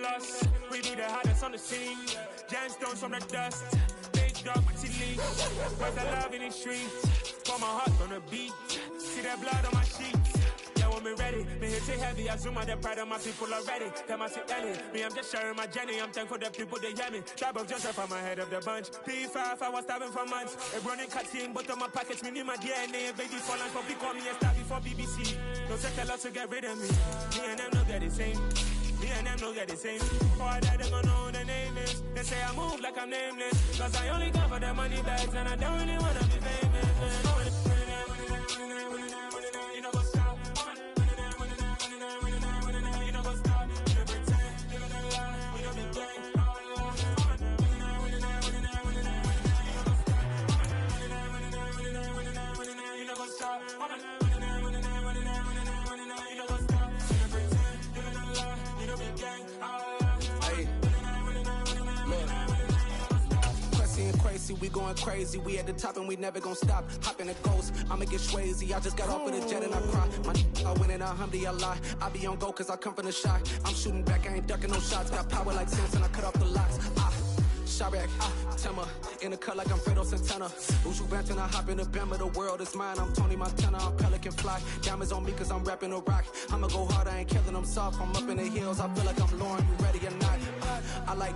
loss. We be the hottest on the scene. Gemstones from the dust. Big dog, leash. Where's the love in the streets? Put my heart on the beat. See that blood on my sheets. Yeah, when we ready, me hit it heavy. I zoom out the pride of my people already. Tell my Ellie, me I'm just sharing my journey. I'm thankful the people they hear me. That broke just off my head of the bunch. P5, I was starving for months. A running cutscene, but on my pockets, me need my DNA. Baby for lunch, but call me a star before BBC. No take a lot to get rid of me. Me and them no get the same. Me and them no get the same. All that they gonna know who the name is. They say I move like I'm nameless. Cause I only come for the money bags and I don't really wanna be famous. You know what's up? You know what's up? You pretend, living a lie. We don't be gang. You know what's up? We going crazy, we at the top and we never gonna stop. Hop in a ghost, I'ma get swayzy. I just got off of the jet and I cry. I win in a Humvee, I lie. I be on go cause I come from the shot. I'm shooting back, I ain't ducking no shots. Got power like Samson, I cut off the locks. Sharek, Timmer, in the cut like I'm Fredo Santana. Uju Banton, I hop in the Bama, the world is mine. I'm Tony Montana, I'm Pelican Fly. Diamonds on me cause I'm rapping a rock. I'ma go hard, I ain't killing them soft. I'm up in the hills, I feel like I'm Lauren, you ready or not? I like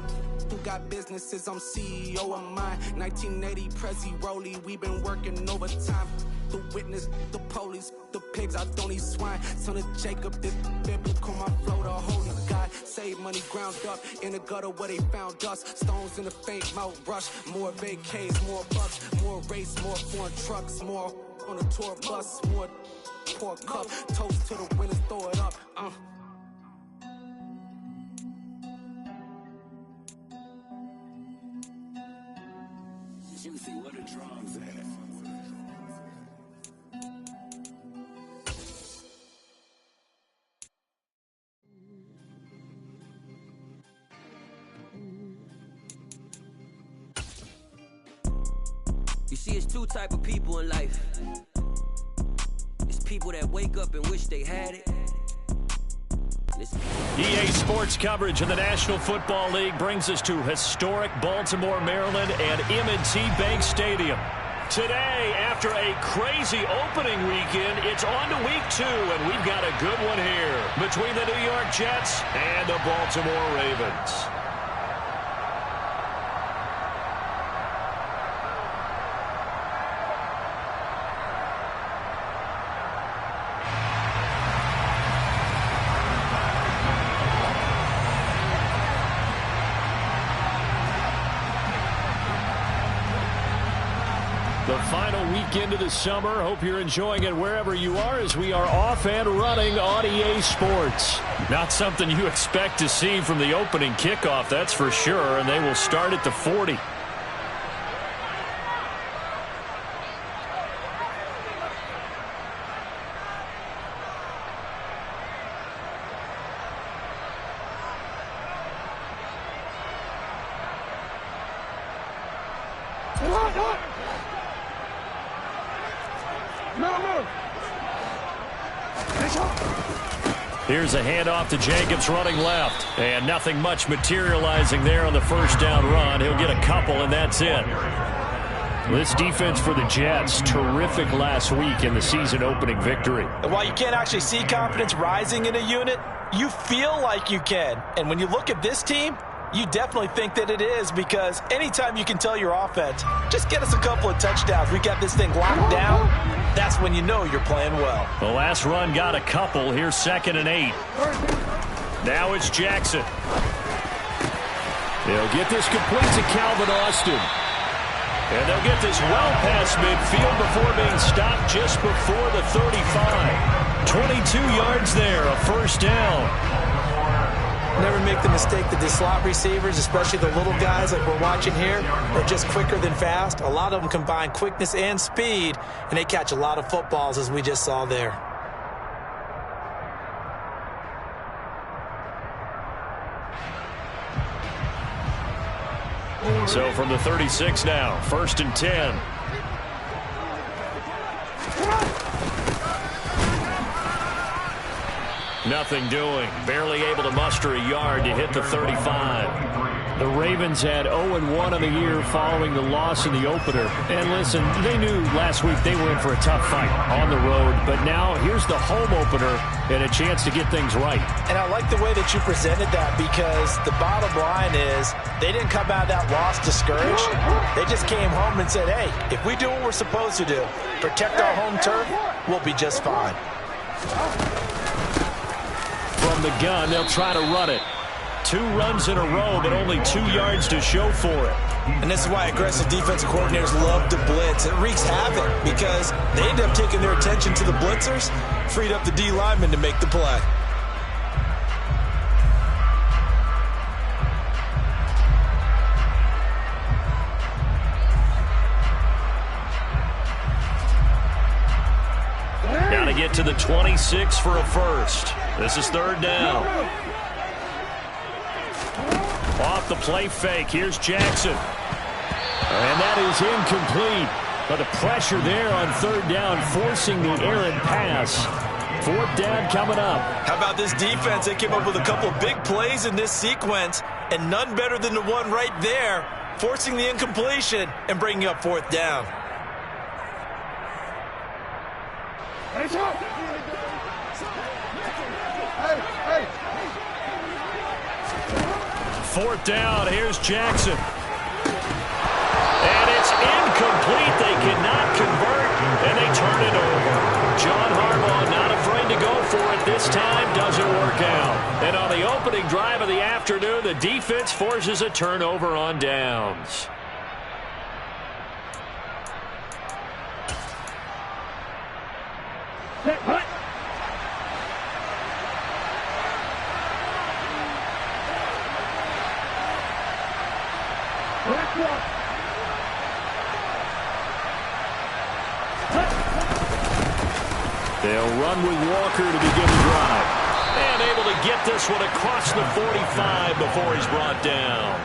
who got businesses, I'm CEO of mine. 1980 Prezi Rolly, we been working overtime. The witness, the police, the pigs, I don't eat swine. Son of Jacob, this biblical, my flow, the holy God. Save money ground up in the gutter where they found us. Stones in the faint mouth rush. More vacays, more bucks, more race, more foreign trucks, more on a tour bus, more pour cup. Toast to the winners, throw it up. Juicy, what a drums at? You see, it's two type of people in life. It's people that wake up and wish they had it. EA Sports coverage of the National Football League brings us to historic Baltimore, Maryland and M&T Bank Stadium. Today, after a crazy opening weekend, it's on to week 2, and we've got a good one here between the New York Jets and the Baltimore Ravens. The final weekend of the summer. Hope you're enjoying it wherever you are as we are off and running on EA Sports. Not something you expect to see from the opening kickoff, that's for sure, and they will start at the 40. Here's a handoff to Jacobs running left. And nothing much materializing there on the first down run. He'll get a couple, and that's it. This defense for the Jets, terrific last week in the season-opening victory. And while you can't actually see confidence rising in a unit, you feel like you can. And when you look at this team, you definitely think that it is, because anytime you can tell your offense, just get us a couple of touchdowns, we got this thing locked down, that's when you know you're playing well. The last run got a couple. Here's 2nd and 8. Now it's Jackson. They'll get this complete to Calvin Austin. And they'll get this well past midfield before being stopped just before the 35. 22 yards there, a first down. Never make the mistake that the slot receivers, especially the little guys like we're watching here, are just quicker than fast. A lot of them combine quickness and speed, and they catch a lot of footballs, as we just saw there. So from the 36 now, 1st and 10. Nothing doing. Barely able to muster a yard to hit the 35. The Ravens had 0-1 on the year following the loss in the opener. And listen, they knew last week they were in for a tough fight on the road. But now here's the home opener and a chance to get things right. And I like the way that you presented that, because the bottom line is they didn't come out of that loss discouraged. They just came home and said, hey, if we do what we're supposed to do, protect our home turf, we'll be just fine. From the gun, they'll try to run it. 2 runs in a row, but only 2 yards to show for it. And this is why aggressive defensive coordinators love to blitz. It wreaks havoc because they end up taking their attention to the blitzers, freed up the D lineman to make the play. Got to get to the 26 for a first. This is 3rd down. Off the play fake. Here's Jackson. And that is incomplete. But the pressure there on 3rd down, forcing the errant pass. 4th down coming up. How about this defense? They came up with a couple of big plays in this sequence, and none better than the one right there, forcing the incompletion and bringing up 4th down. Fourth down, here's Jackson. And it's incomplete. They cannot convert, and they turn it over. John Harbaugh not afraid to go for it this time. Doesn't work out. And on the opening drive of the afternoon, the defense forces a turnover on downs. They'll run with Walker to begin the drive. And able to get this one across the 45 before he's brought down.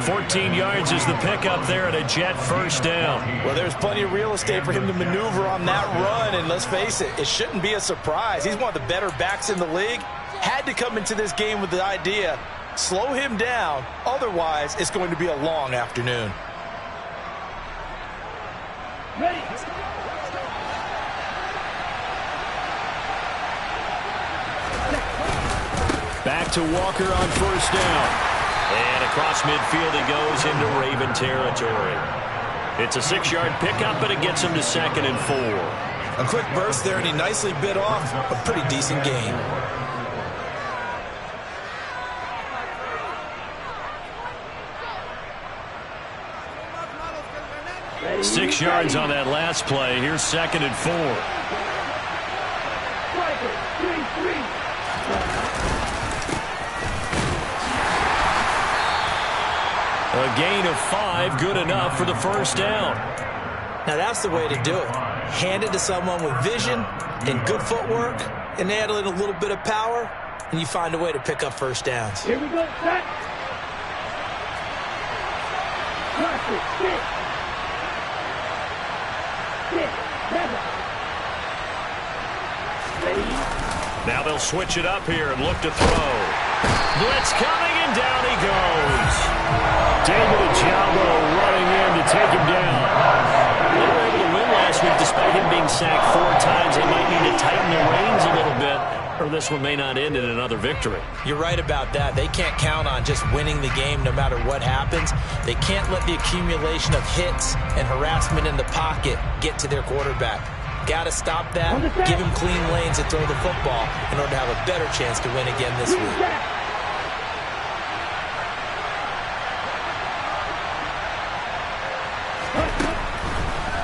14 yards is the pickup there at a Jet first down. Well, there's plenty of real estate for him to maneuver on that run, and let's face it, it shouldn't be a surprise. He's one of the better backs in the league. Had to come into this game with the idea, slow him down, otherwise it's going to be a long afternoon. Ready. Back to Walker on first down. And across midfield he goes into Raven territory. It's a 6-yard pickup, but it gets him to 2nd and 4. A quick burst there, and he nicely bit off a pretty decent gain. Ready. 6 yards on that last play. Here's 2nd and 4. A gain of 5, good enough for the first down. Now that's the way to do it. Hand it to someone with vision and good footwork, and add in a little bit of power, and you find a way to pick up first downs. Here we go, set. Now they'll switch it up here and look to throw. Blitz coming, and down he goes. David Ojabo running in to take him down. They were able to win last week despite him being sacked 4 times. They might need to tighten the reins a little bit, or this one may not end in another victory. You're right about that. They can't count on just winning the game no matter what happens. They can't let the accumulation of hits and harassment in the pocket get to their quarterback. Got to stop that, give him clean lanes to throw the football in order to have a better chance to win again this week.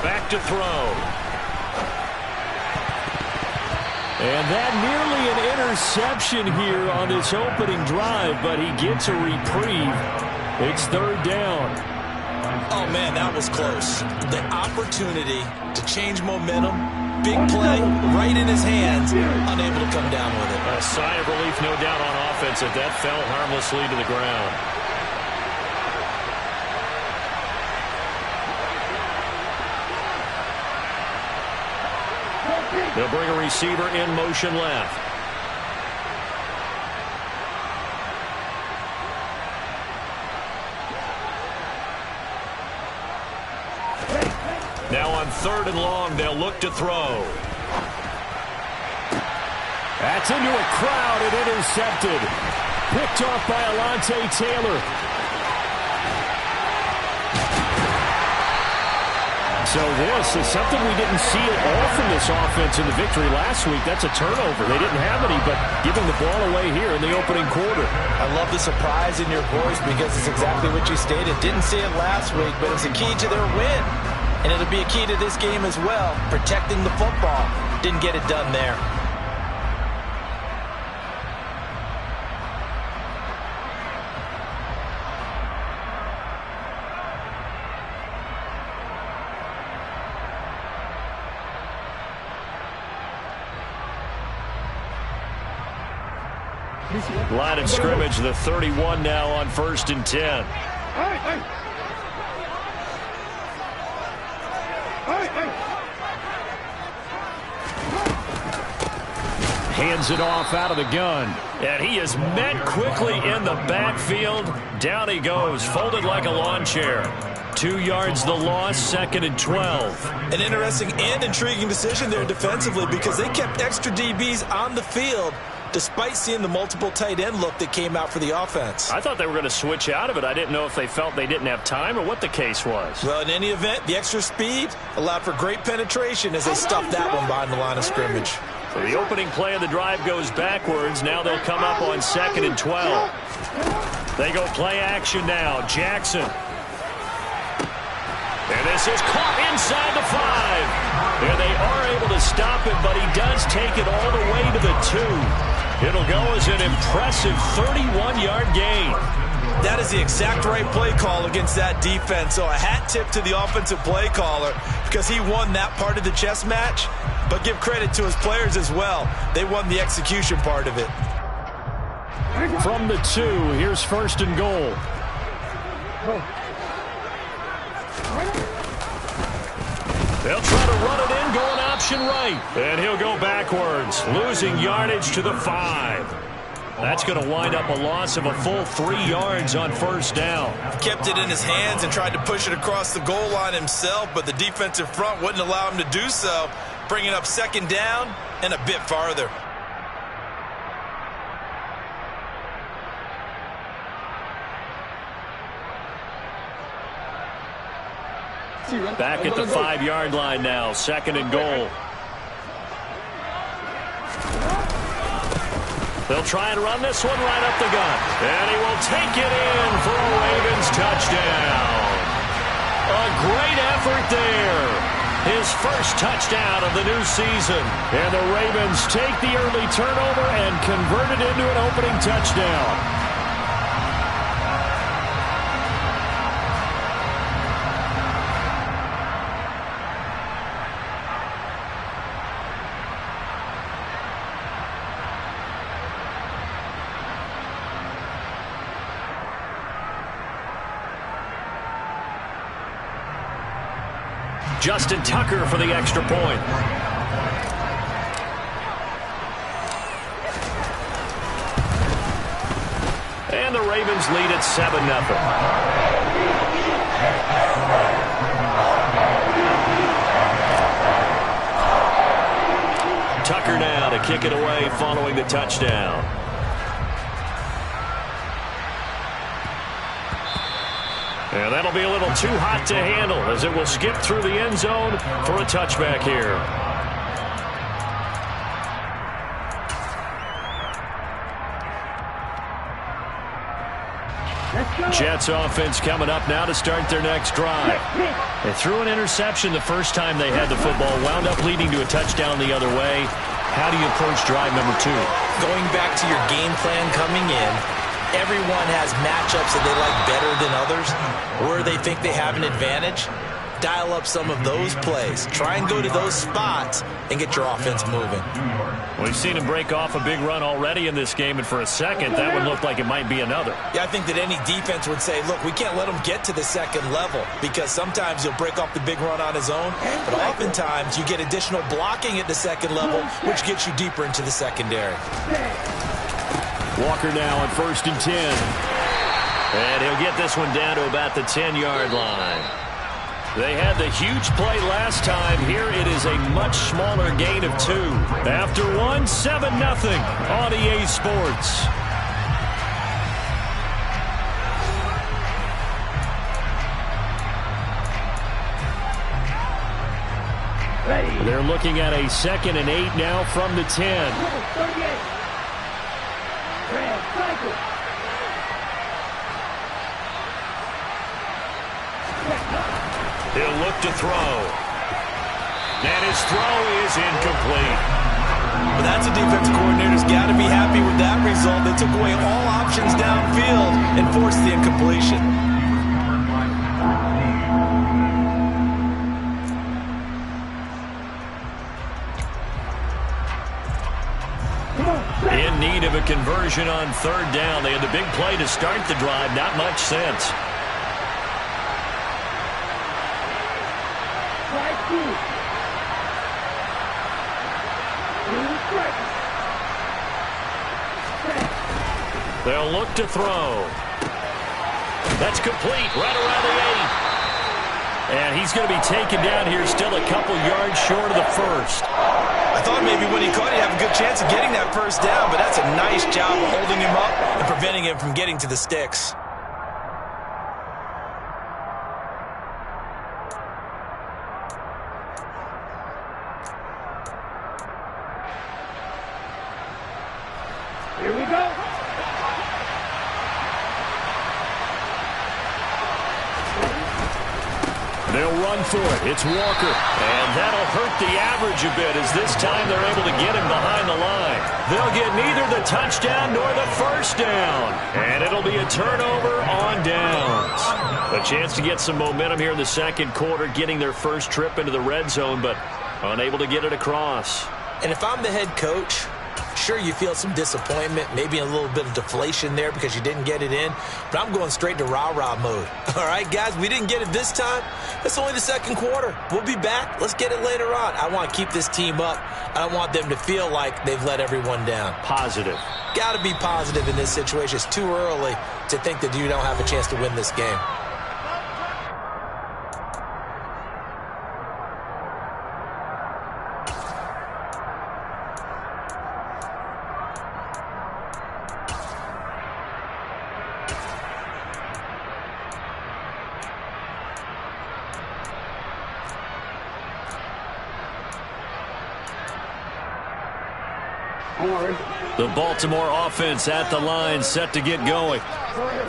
Back to throw. And that nearly an interception here on this opening drive, but he gets a reprieve. It's 3rd down. Oh, man, that was close. The opportunity to change momentum, big play, right in his hands, unable to come down with it. A sigh of relief, no doubt, on offense that that fell harmlessly to the ground. They'll bring a receiver in motion left. on 3rd and long, they'll look to throw. That's into a crowd and intercepted. Picked off by Alontae Taylor. So this is something we didn't see at all from this offense in the victory last week. That's a turnover. They didn't have any, but giving the ball away here in the opening quarter. I love the surprise in your voice because it's exactly what you stated. Didn't see it last week, but it's a key to their win. And it'll be a key to this game as well, protecting the football. Didn't get it done there. Line of scrimmage, the 31 now on 1st and 10. Hands it off out of the gun. And he is met quickly in the backfield. Down he goes, folded like a lawn chair. 2 yards the loss, 2nd and 12. An interesting and intriguing decision there defensively because they kept extra DBs on the field despite seeing the multiple tight end look that came out for the offense. I thought they were going to switch out of it. I didn't know if they felt they didn't have time or what the case was. Well, in any event, the extra speed allowed for great penetration as they stuffed that one behind the line of scrimmage. So the opening play of the drive goes backwards. Now they'll come up on 2nd and 12. They go play action now. Jackson. And this is caught inside the 5. And they are able to stop it, but he does take it all the way to the 2. It'll go as an impressive 31-yard gain. That is the exact right play call against that defense. So a hat tip to the offensive play caller because he won that part of the chess match. But give credit to his players as well. They won the execution part of it. From the 2, here's 1st and goal. They'll try to run it in, going option right. And he'll go backwards, losing yardage to the 5. That's going to wind up a loss of a full 3 yards on 1st down. Kept it in his hands and tried to push it across the goal line himself, but the defensive front wouldn't allow him to do so, bringing up 2nd down and a bit farther. Back at the 5-yard line now, 2nd and goal. They'll try and run this one right up the gut. And he will take it in for a Ravens touchdown. A great effort there. His first touchdown of the new season. And the Ravens take the early turnover and convert it into an opening touchdown. Justin Tucker for the extra point. And the Ravens lead at 7-0. Tucker now to kick it away following the touchdown. And that'll be a little too hot to handle as it will skip through the end zone for a touchback here. Jets offense coming up now to start their next drive. They threw an interception the first time they had the football, wound up leading to a touchdown the other way. How do you approach drive number 2? Going back to your game plan coming in, everyone has matchups that they like better than others, where they think they have an advantage. Dial up some of those plays. Try and go to those spots and get your offense moving. We've seen him break off a big run already in this game, and for a second, that would look like it might be another. Yeah, I think that any defense would say, look, we can't let him get to the second level because sometimes he'll break off the big run on his own, but oftentimes you get additional blocking at the second level, which gets you deeper into the secondary. Walker now on 1st and 10. And he'll get this one down to about the 10-yard line. They had the huge play last time. Here it is a much smaller gain of 2. After 1, 7-0 on EA Sports. They're looking at a 2nd and 8 now from the 10. He'll look to throw. And his throw is incomplete. But that's a defense coordinator's got to be happy with that result. They took away all options downfield and forced the incompletion. In need of a conversion on 3rd down. They had the big play to start the drive. Not much sense. They'll look to throw. That's complete right around the 8. And he's going to be taken down here, still a couple yards short of the 1st. I thought maybe when he caught, he'd have a good chance of getting that 1st down, but that's a nice job of holding him up and preventing him from getting to the sticks. Here we go. They'll run for it. It's Walker. And that'll hurt the average a bit as this time they're able to get him behind the line. They'll get neither the touchdown nor the 1st down. And it'll be a turnover on downs. A chance to get some momentum here in the 2nd quarter, getting their first trip into the red zone, but unable to get it across. And if I'm the head coach, sure, you feel some disappointment, maybe a little bit of deflation there because you didn't get it in, but I'm going straight to rah-rah mode. All right, guys, we didn't get it this time. It's only the 2nd quarter. We'll be back. Let's get it later on. I want to keep this team up. I don't want them to feel like they've let everyone down. Positive. Got to be positive in this situation. It's too early to think that you don't have a chance to win this game. The Baltimore offense at the line, set to get going.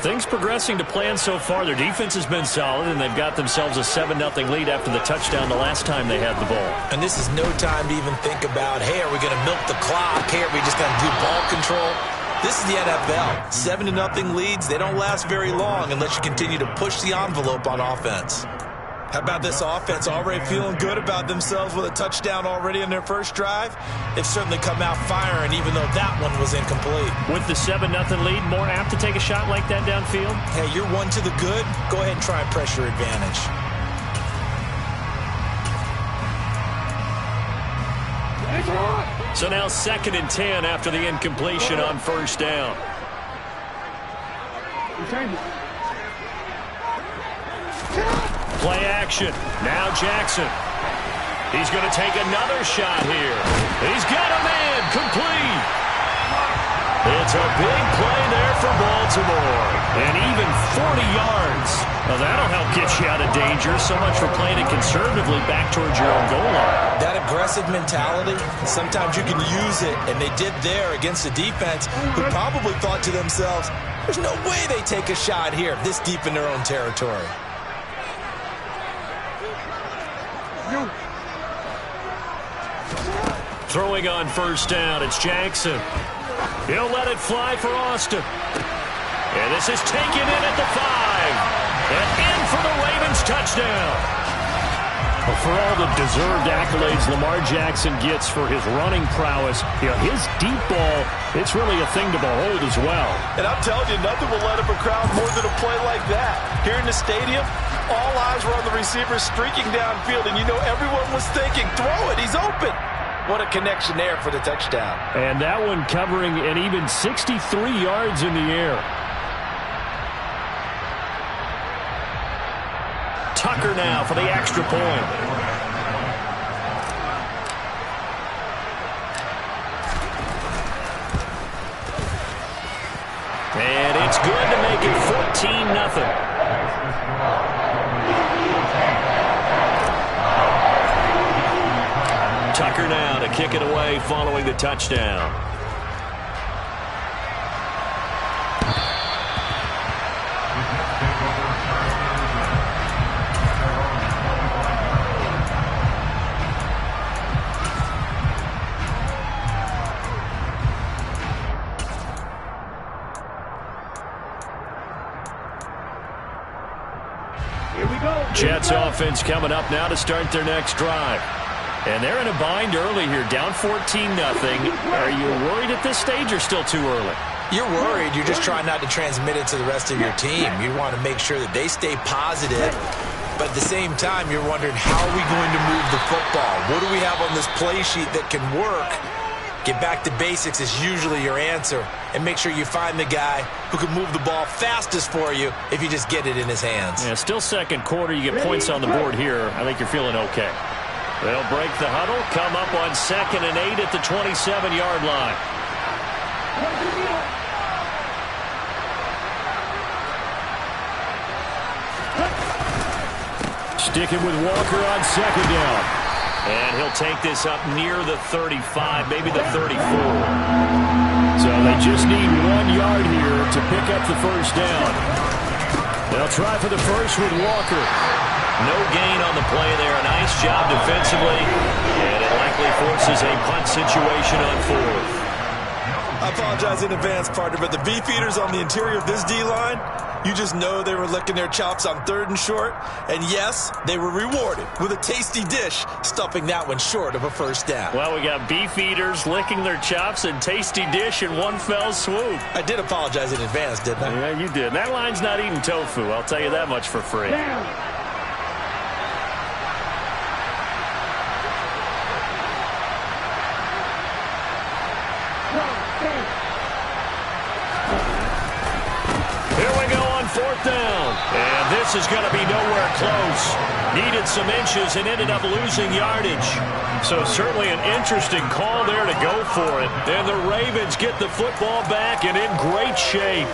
Things progressing to plan so far. Their defense has been solid, and they've got themselves a 7-0 lead after the touchdown the last time they had the ball. And this is no time to even think about, hey, are we going to milk the clock? Hey, are we just going to do ball control? This is the NFL. 7-0 leads, they don't last very long unless you continue to push the envelope on offense. How about this offense already feeling good about themselves with a touchdown already in their first drive? They've certainly come out firing, even though that one was incomplete. With the 7-0 lead, more apt to take a shot like that downfield? Hey, you're one to the good. Go ahead and try and press your advantage. So now 2nd and 10 after the incompletion on 1st down. Play action. Now Jackson. He's going to take another shot here. He's got a man. Complete. It's a big play there for Baltimore. And even 40 yards. Well, that'll help get you out of danger. So much for playing it conservatively back towards your own goal line. That aggressive mentality, sometimes you can use it, and they did there against a defense who probably thought to themselves, there's no way they take a shot here this deep in their own territory. Throwing on 1st down, it's Jackson. He'll let it fly for Austin. And this is taken in at the 5. And in for the Ravens touchdown. Well, for all the deserved accolades Lamar Jackson gets for his running prowess, his deep ball, it's really a thing to behold as well. And I'm telling you, nothing will let up a crowd more than a play like that. Here in the stadium, all eyes were on the receiver streaking downfield, and you know everyone was thinking, throw it, he's open. What a connection there for the touchdown. And that one covering an even 63 yards in the air. Tucked Tucker now for the extra point. And it's good to make it 14-0. Tucker now to kick it away following the touchdown. Jets offense coming up now to start their next drive. And they're in a bind early here, down 14-0. Are you worried at this stage or still too early? You're worried. You're just trying not to transmit it to the rest of your team. You want to make sure that they stay positive. But at the same time, you're wondering, how are we going to move the football? What do we have on this play sheet that can work? Get back to basics is usually your answer. And make sure you find the guy who can move the ball fastest for you if you just get it in his hands. Yeah, still second quarter. You get points on the board here. I think you're feeling okay. They'll break the huddle, come up on 2nd and 8 at the 27-yard line. Sticking with Walker on 2nd down. And he'll take this up near the 35, maybe the 34. So they just need 1 yard here to pick up the first down. They'll try for the first with Walker. No gain on the play there. A nice job defensively. And it likely forces a punt situation on 4th. I apologize in advance, partner, but the beefeaters on the interior of this D-line, you just know they were licking their chops on 3rd and short. And yes, they were rewarded with a tasty dish, stuffing that one short of a first down. Well, we got beefeaters licking their chops and tasty dish in one fell swoop. I did apologize in advance, didn't I? Yeah, you did. That line's not eating tofu. I'll tell you that much for free. And this is going to be nowhere close. Needed some inches and ended up losing yardage. So certainly an interesting call there to go for it. And the Ravens get the football back and in great shape.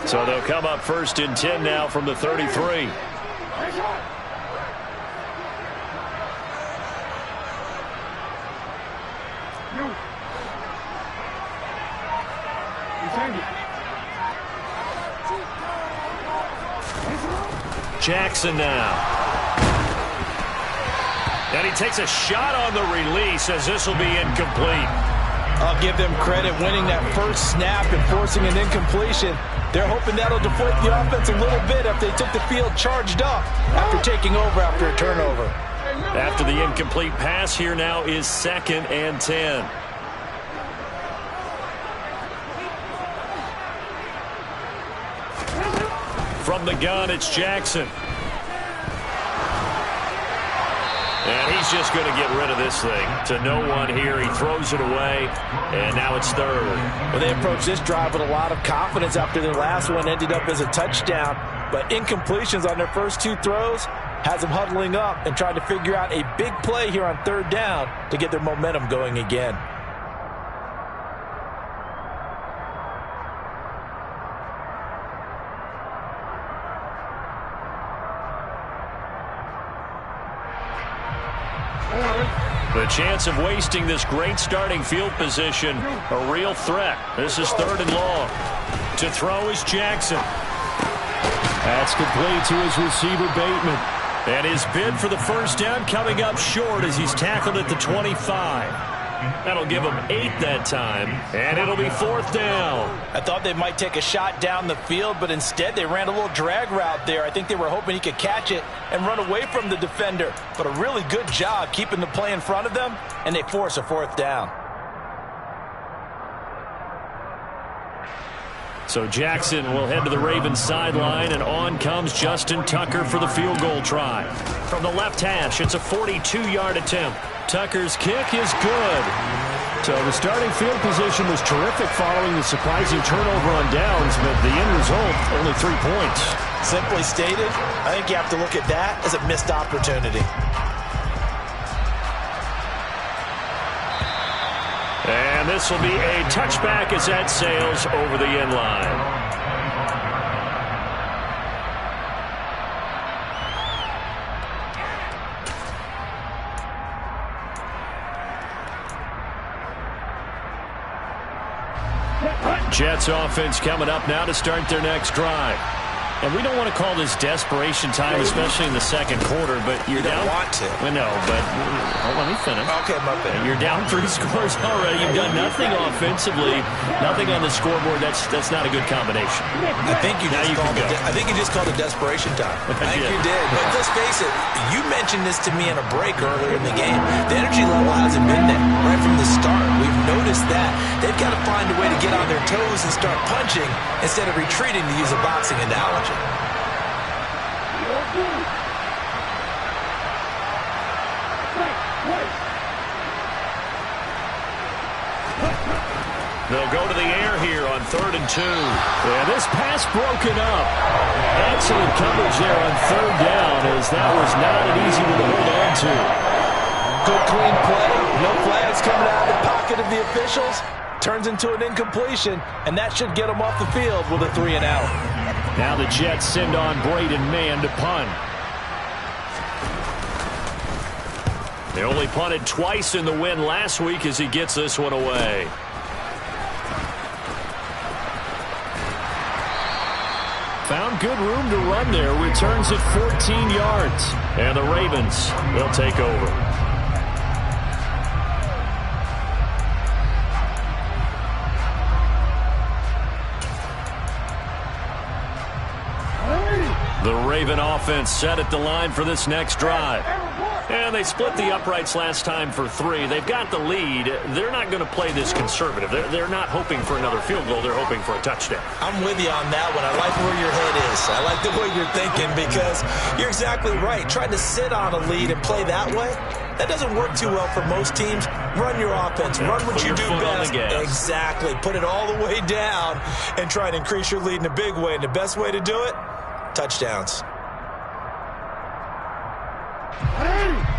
So they'll come up 1st and 10 now from the 33. Jackson now. And he takes a shot on the release as this will be incomplete. I'll give them credit winning that first snap and forcing an incompletion. They're hoping that'll deflate the offense a little bit if they took the field charged up after taking over after a turnover. After the incomplete pass, here now is 2nd and 10. From the gun, it's Jackson. And he's just going to get rid of this thing. To no one here. He throws it away, and now it's 3rd. Well, they approached this drive with a lot of confidence after their last one ended up as a touchdown. But incompletions on their first 2 throws has them huddling up and trying to figure out a big play here on 3rd down to get their momentum going again. The chance of wasting this great starting field position, a real threat. This is 3rd and long. To throw is Jackson. That's complete to his receiver, Bateman. And his bid for the first down coming up short as he's tackled at the 25. That'll give him 8 that time, and it'll be 4th down. I thought they might take a shot down the field, but instead they ran a little drag route there. I think they were hoping he could catch it and run away from the defender. But a really good job keeping the play in front of them, and they force a 4th down. So Jackson will head to the Ravens sideline, and on comes Justin Tucker for the field goal try. From the left hash, it's a 42-yard attempt. Tucker's kick is good. So the starting field position was terrific following the surprising turnover on downs, but the end result, only 3 points. Simply stated, I think you have to look at that as a missed opportunity. And this will be a touchback as that sails over the end line. Jets offense coming up now to start their next drive. And we don't want to call this desperation time, especially in the second quarter, but you're down. You don't want to. Well, no, but let me finish. Okay, my bad. You're down 3 scores already. You've done nothing offensively, nothing on the scoreboard. That's not a good combination. I think you just called it desperation time. I think you did. But let's face it, you mentioned this to me in a break earlier in the game. The energy level hasn't been there right from the start. We've noticed that. They've got to find a way to get on their toes and start punching instead of retreating, to use a boxing analogy. They'll go to the air here on 3rd and 2. And this pass broken up. Excellent coverage there on 3rd down, as that was not an easy one to hold on to. Good clean play. No flags coming out of the pocket of the officials. Turns into an incompletion, and that should get them off the field with a 3 and out. Now the Jets send on Braden Mann to punt. They only punted twice in the win last week as he gets this one away. Found good room to run there. Returns at 14 yards. And the Ravens, they'll take over. The Raven offense set at the line for this next drive. And they split the uprights last time for 3. They've got the lead. They're not going to play this conservative. They're not hoping for another field goal. They're hoping for a touchdown. I'm with you on that one. I like where your head is. I like the way you're thinking, because you're exactly right. Trying to sit on a lead and play that way, that doesn't work too well for most teams. Run your offense. Run what you do best. Exactly. Put it all the way down and try and increase your lead in a big way. And the best way to do it, touchdowns.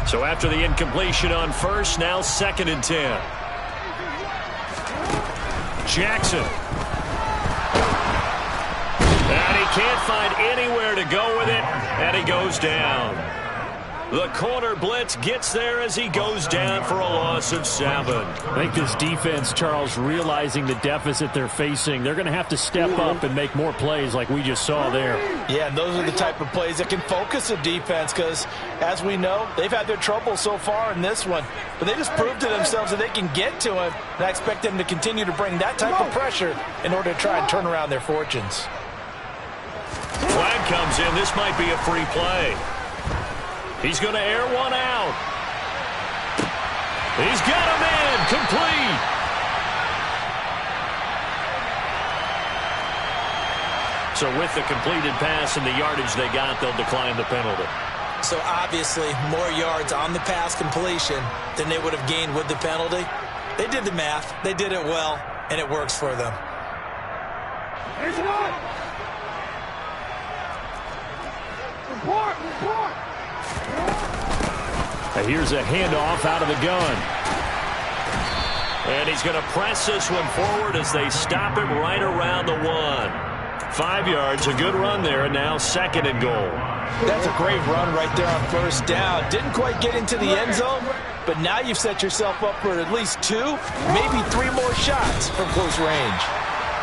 So after the incompletion on 1st, now 2nd and 10. Jackson. And he can't find anywhere to go with it, and he goes down. The corner blitz gets there as he goes down for a loss of 7. I think this defense, Charles, realizing the deficit they're facing, they're going to have to step up and make more plays like we just saw there. Yeah, and those are the type of plays that can focus a defense, because, as we know, they've had their trouble so far in this one. But they just proved to themselves that they can get to him, and I expect them to continue to bring that type of pressure in order to try and turn around their fortunes. Flag comes in. This might be a free play. He's going to air one out. He's got him in. Complete. So with the completed pass and the yardage they got, they'll decline the penalty. So obviously more yards on the pass completion than they would have gained with the penalty. They did the math. They did it well, and it works for them. Here's one. Report. Here's a handoff out of the gun. And he's going to press this one forward as they stop him right around the 1. 5 yards, a good run there, and now 2nd and goal. That's a great run right there on 1st down. Didn't quite get into the end zone, but now you've set yourself up for at least 2, maybe 3 more shots from close range.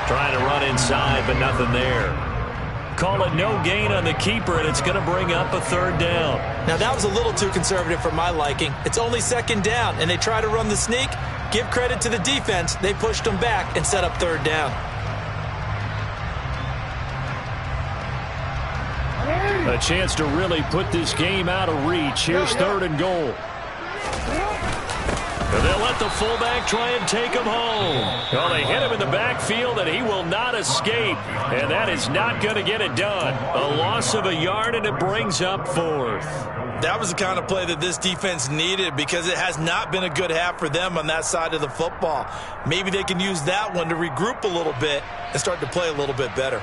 Trying to run inside, but nothing there. Call it no gain on the keeper, and it's going to bring up a 3rd down. Now, that was a little too conservative for my liking. It's only 2nd down, and they try to run the sneak. Give credit to the defense. They pushed them back and set up 3rd down. A chance to really put this game out of reach. Here's 3rd and goal. And they'll let the fullback try and take him home. Well, they hit him in the backfield, and he will not escape. And that is not going to get it done. A loss of a yard, and it brings up 4th. That was the kind of play that this defense needed because it has not been a good half for them on that side of the football. Maybe they can use that one to regroup a little bit and start to play a little bit better.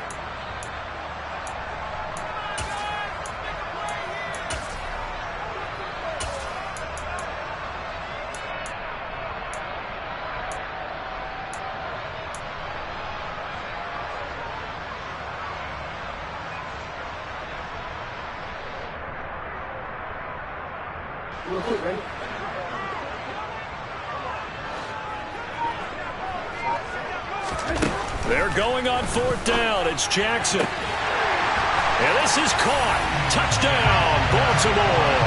They're going on 4th down. It's Jackson. And this is caught. Touchdown, Baltimore.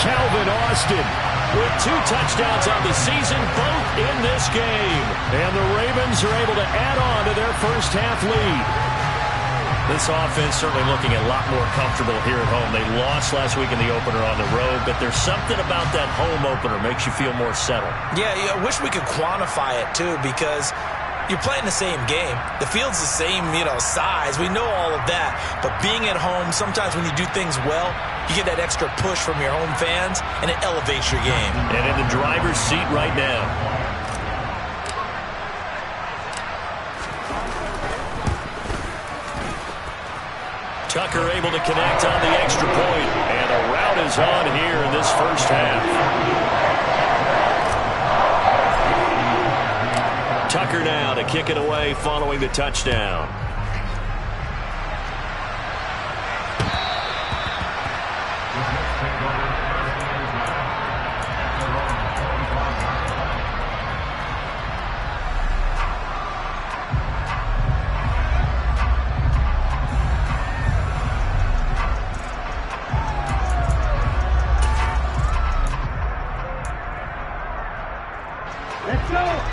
Calvin Austin with 2 touchdowns on the season, both in this game. And the Ravens are able to add on to their first half lead. This offense certainly looking a lot more comfortable here at home. They lost last week in the opener on the road, but there's something about that home opener makes you feel more settled. Yeah, I wish we could quantify it, too, because you're playing the same game. The field's the same, size. We know all of that. But being at home, sometimes when you do things well, you get that extra push from your home fans, and it elevates your game. And in the driver's seat right now. Tucker able to connect on the extra point, and a rout is on here in this first half. Tucker now to kick it away following the touchdown.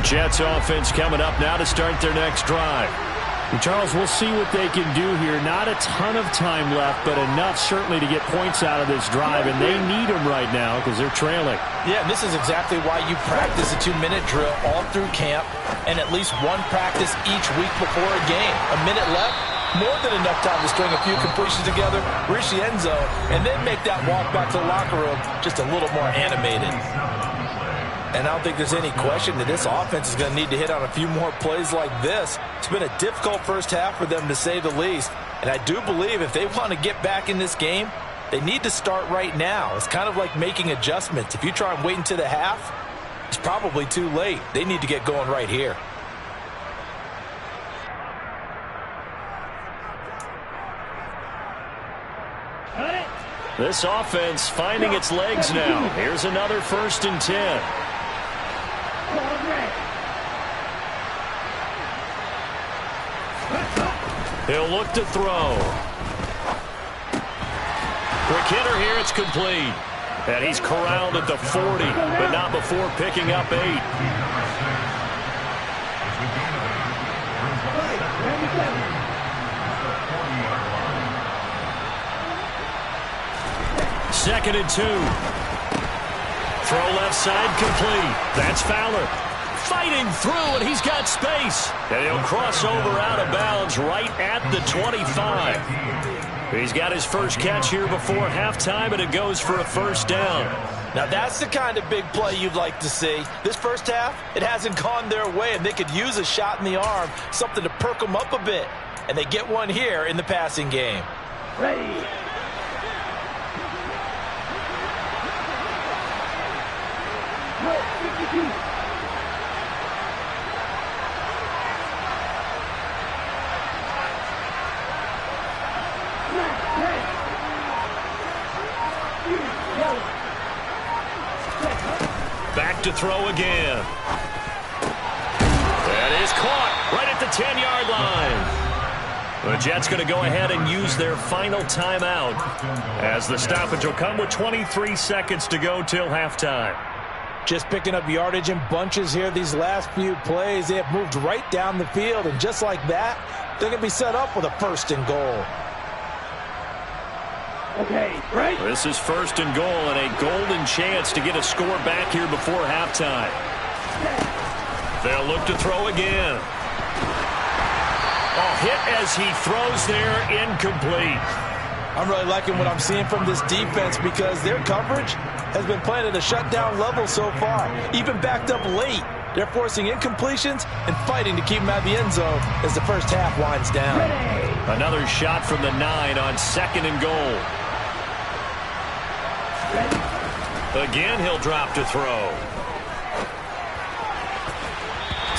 Jets offense coming up now to start their next drive. Charles, we'll see what they can do here. Not a ton of time left, but enough certainly to get points out of this drive, and they need them right now because they're trailing. Yeah, and this is exactly why you practice a 2-minute drill all through camp and at least one practice each week before a game. A minute left, more than enough time to string a few completions together, reach the end zone, and then make that walk back to the locker room just a little more animated. And I don't think there's any question that this offense is going to need to hit on a few more plays like this. It's been a difficult first half for them, to say the least. And I do believe if they want to get back in this game, they need to start right now. It's kind of like making adjustments. If you try and wait until the half, it's probably too late. They need to get going right here. This offense finding its legs now. Here's another 1st and 10. He'll look to throw. Quick hitter here, it's complete. And he's corralled at the 40, but not before picking up 8. Second and 2. Throw left side complete. That's Fowler. Fighting through, and he's got space. And he'll cross over out of bounds right at the 25. He's got his first catch here before halftime, and it goes for a 1st down. Now that's the kind of big play you'd like to see. This first half, it hasn't gone their way, and they could use a shot in the arm, something to perk them up a bit. And they get one here in the passing game. Ready. Back to throw again. That is caught right at the 10-yard line. The Jets going to go ahead and use their final timeout as the stoppage will come with 23 seconds to go till halftime. Just picking up yardage in bunches here these last few plays. They have moved right down the field, and just like that, they're going to be set up with a 1st and goal. Okay, right. This is 1st and goal and a golden chance to get a score back here before halftime. They'll look to throw again. A hit as he throws there, incomplete. I'm really liking what I'm seeing from this defense because their coverage has been playing at a shutdown level so far. Even backed up late, they're forcing incompletions and fighting to keep them out of the end zone as the first half winds down. Another shot from the 9 on 2nd and goal. Again, he'll drop to throw.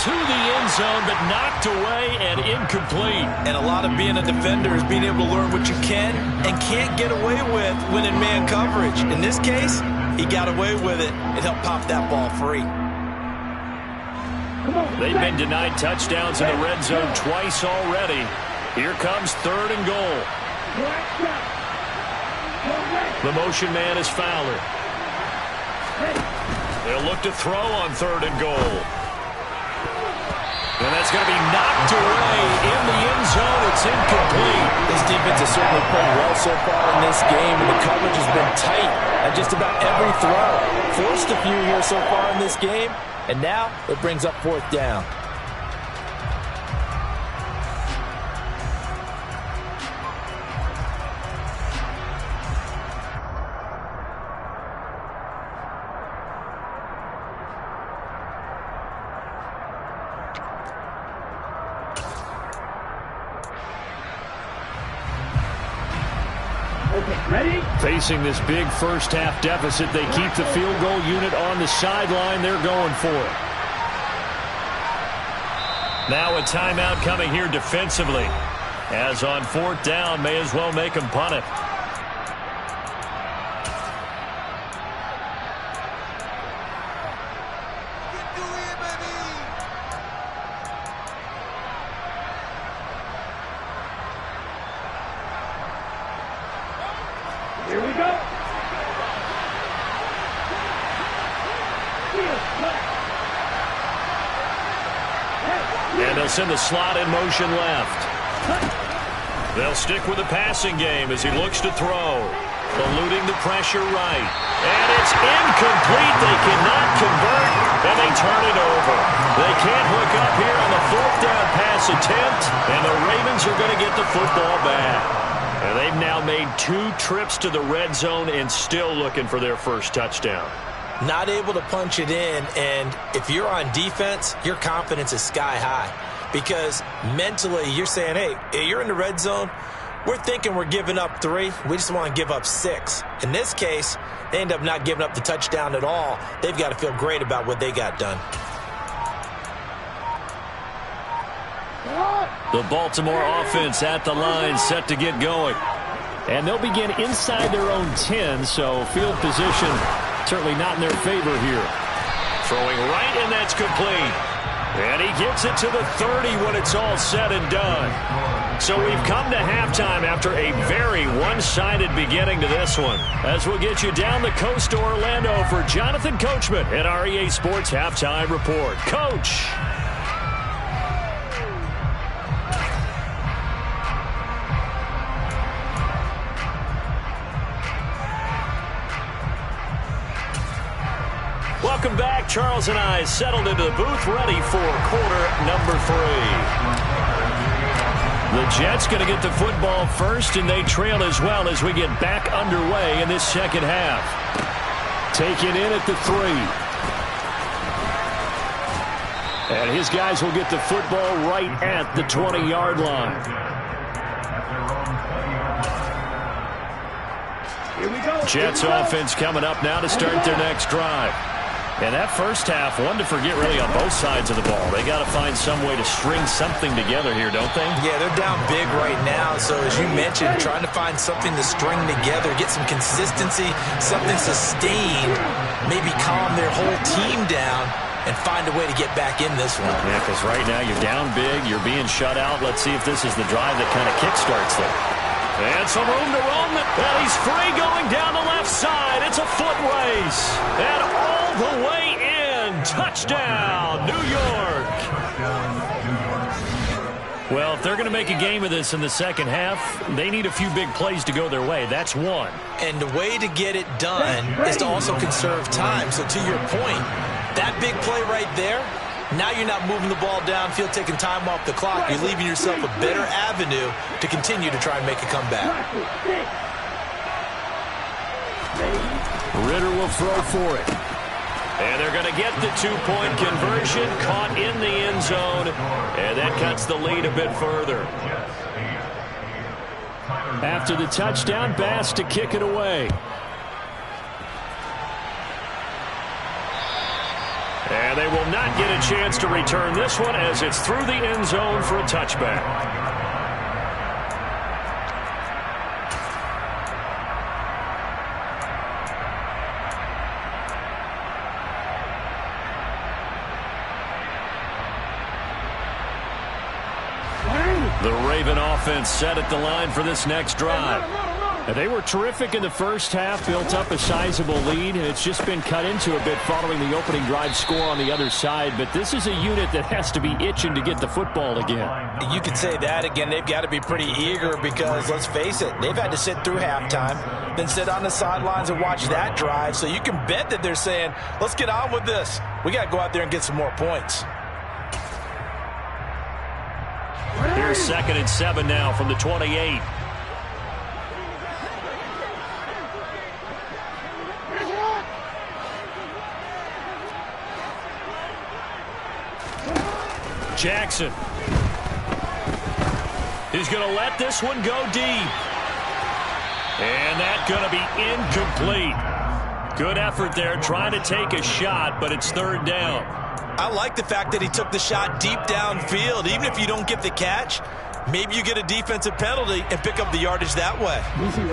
To the end zone, but knocked away and incomplete. And a lot of being a defender is being able to learn what you can and can't get away with when in man coverage. In this case, he got away with it and helped pop that ball free. They've been denied touchdowns in the red zone twice already. Here comes 3rd and goal. The motion man is Fowler. They'll look to throw on 3rd and goal. And that's going to be knocked away in the end zone. It's incomplete. This defense has certainly played well so far in this game, and the coverage has been tight at just about every throw. Forced a few here so far in this game, and now it brings up 4th down. Facing this big first-half deficit, they keep the field goal unit on the sideline. They're going for it. Now a timeout coming here defensively. As on 4th down, may as well make them punt it. Here we go. And they'll send the slot in motion left. They'll stick with the passing game as he looks to throw. Eluding the pressure right. And it's incomplete. They cannot convert, and they turn it over. They can't hook up here on the 4th down pass attempt, and the Ravens are going to get the football back. And they've now made 2 trips to the red zone and still looking for their first touchdown. Not able to punch it in, and if you're on defense, your confidence is sky high. Because mentally, you're saying, hey, you're in the red zone. We're thinking we're giving up 3. We just want to give up 6. In this case, they end up not giving up the touchdown at all. They've got to feel great about what they got done. The Baltimore offense at the line, set to get going. And they'll begin inside their own 10, so field position certainly not in their favor here. Throwing right, and that's complete. And he gets it to the 30 when it's all said and done. So we've come to halftime after a very one-sided beginning to this one. As we'll get you down the coast to Orlando for Jonathan Coachman at our EA Sports Halftime Report. Coach! Welcome back. Charles and I settled into the booth, ready for quarter number 3. The Jets going to get the football first, and they trail as well as we get back underway in this second half. Taken in at the 3. And his guys will get the football right at the 20-yard line. Here we go. Jets offense coming up now to start their next drive. And that first half, one to forget really on both sides of the ball. They got to find some way to string something together here, don't they? Yeah, they're down big right now. So as you mentioned, trying to find something to string together, get some consistency, something sustained, maybe calm their whole team down and find a way to get back in this one. Yeah, because right now you're down big, you're being shut out. Let's see if this is the drive that kind of kickstarts them. And some room to roam. And he's free going down the left side. It's a foot race. And all the way in. Touchdown, New York. Well, if they're going to make a game of this in the second half, they need a few big plays to go their way. That's one. And the way to get it done is to also conserve time. So to your point, that big play right there Now you're not moving the ball downfield, taking time off the clock. You're leaving yourself a better avenue to continue to try and make a comeback. Ritter will throw for it. And they're going to get the two-point conversion, caught in the end zone, and that cuts the lead a bit further. After the touchdown, Bass to kick it away. And they will not get a chance to return this one as it's through the end zone for a touchback. The Raven offense set at the line for this next drive. And they were terrific in the first half, built up a sizable lead, and it's just been cut into a bit following the opening drive score on the other side. But this is a unit that has to be itching to get the football again. You could say that again. They've got to be pretty eager because, let's face it, they've had to sit through halftime, then sit on the sidelines and watch that drive. So you can bet that they're saying, let's get on with this. We got to go out there and get some more points. Here's 2nd and 7 now from the 28. Jackson. He's going to let this one go deep. And that's going to be incomplete. Good effort there trying to take a shot, but it's 3rd down. I like the fact that he took the shot deep downfield. Even if you don't get the catch, maybe you get a defensive penalty and pick up the yardage that way.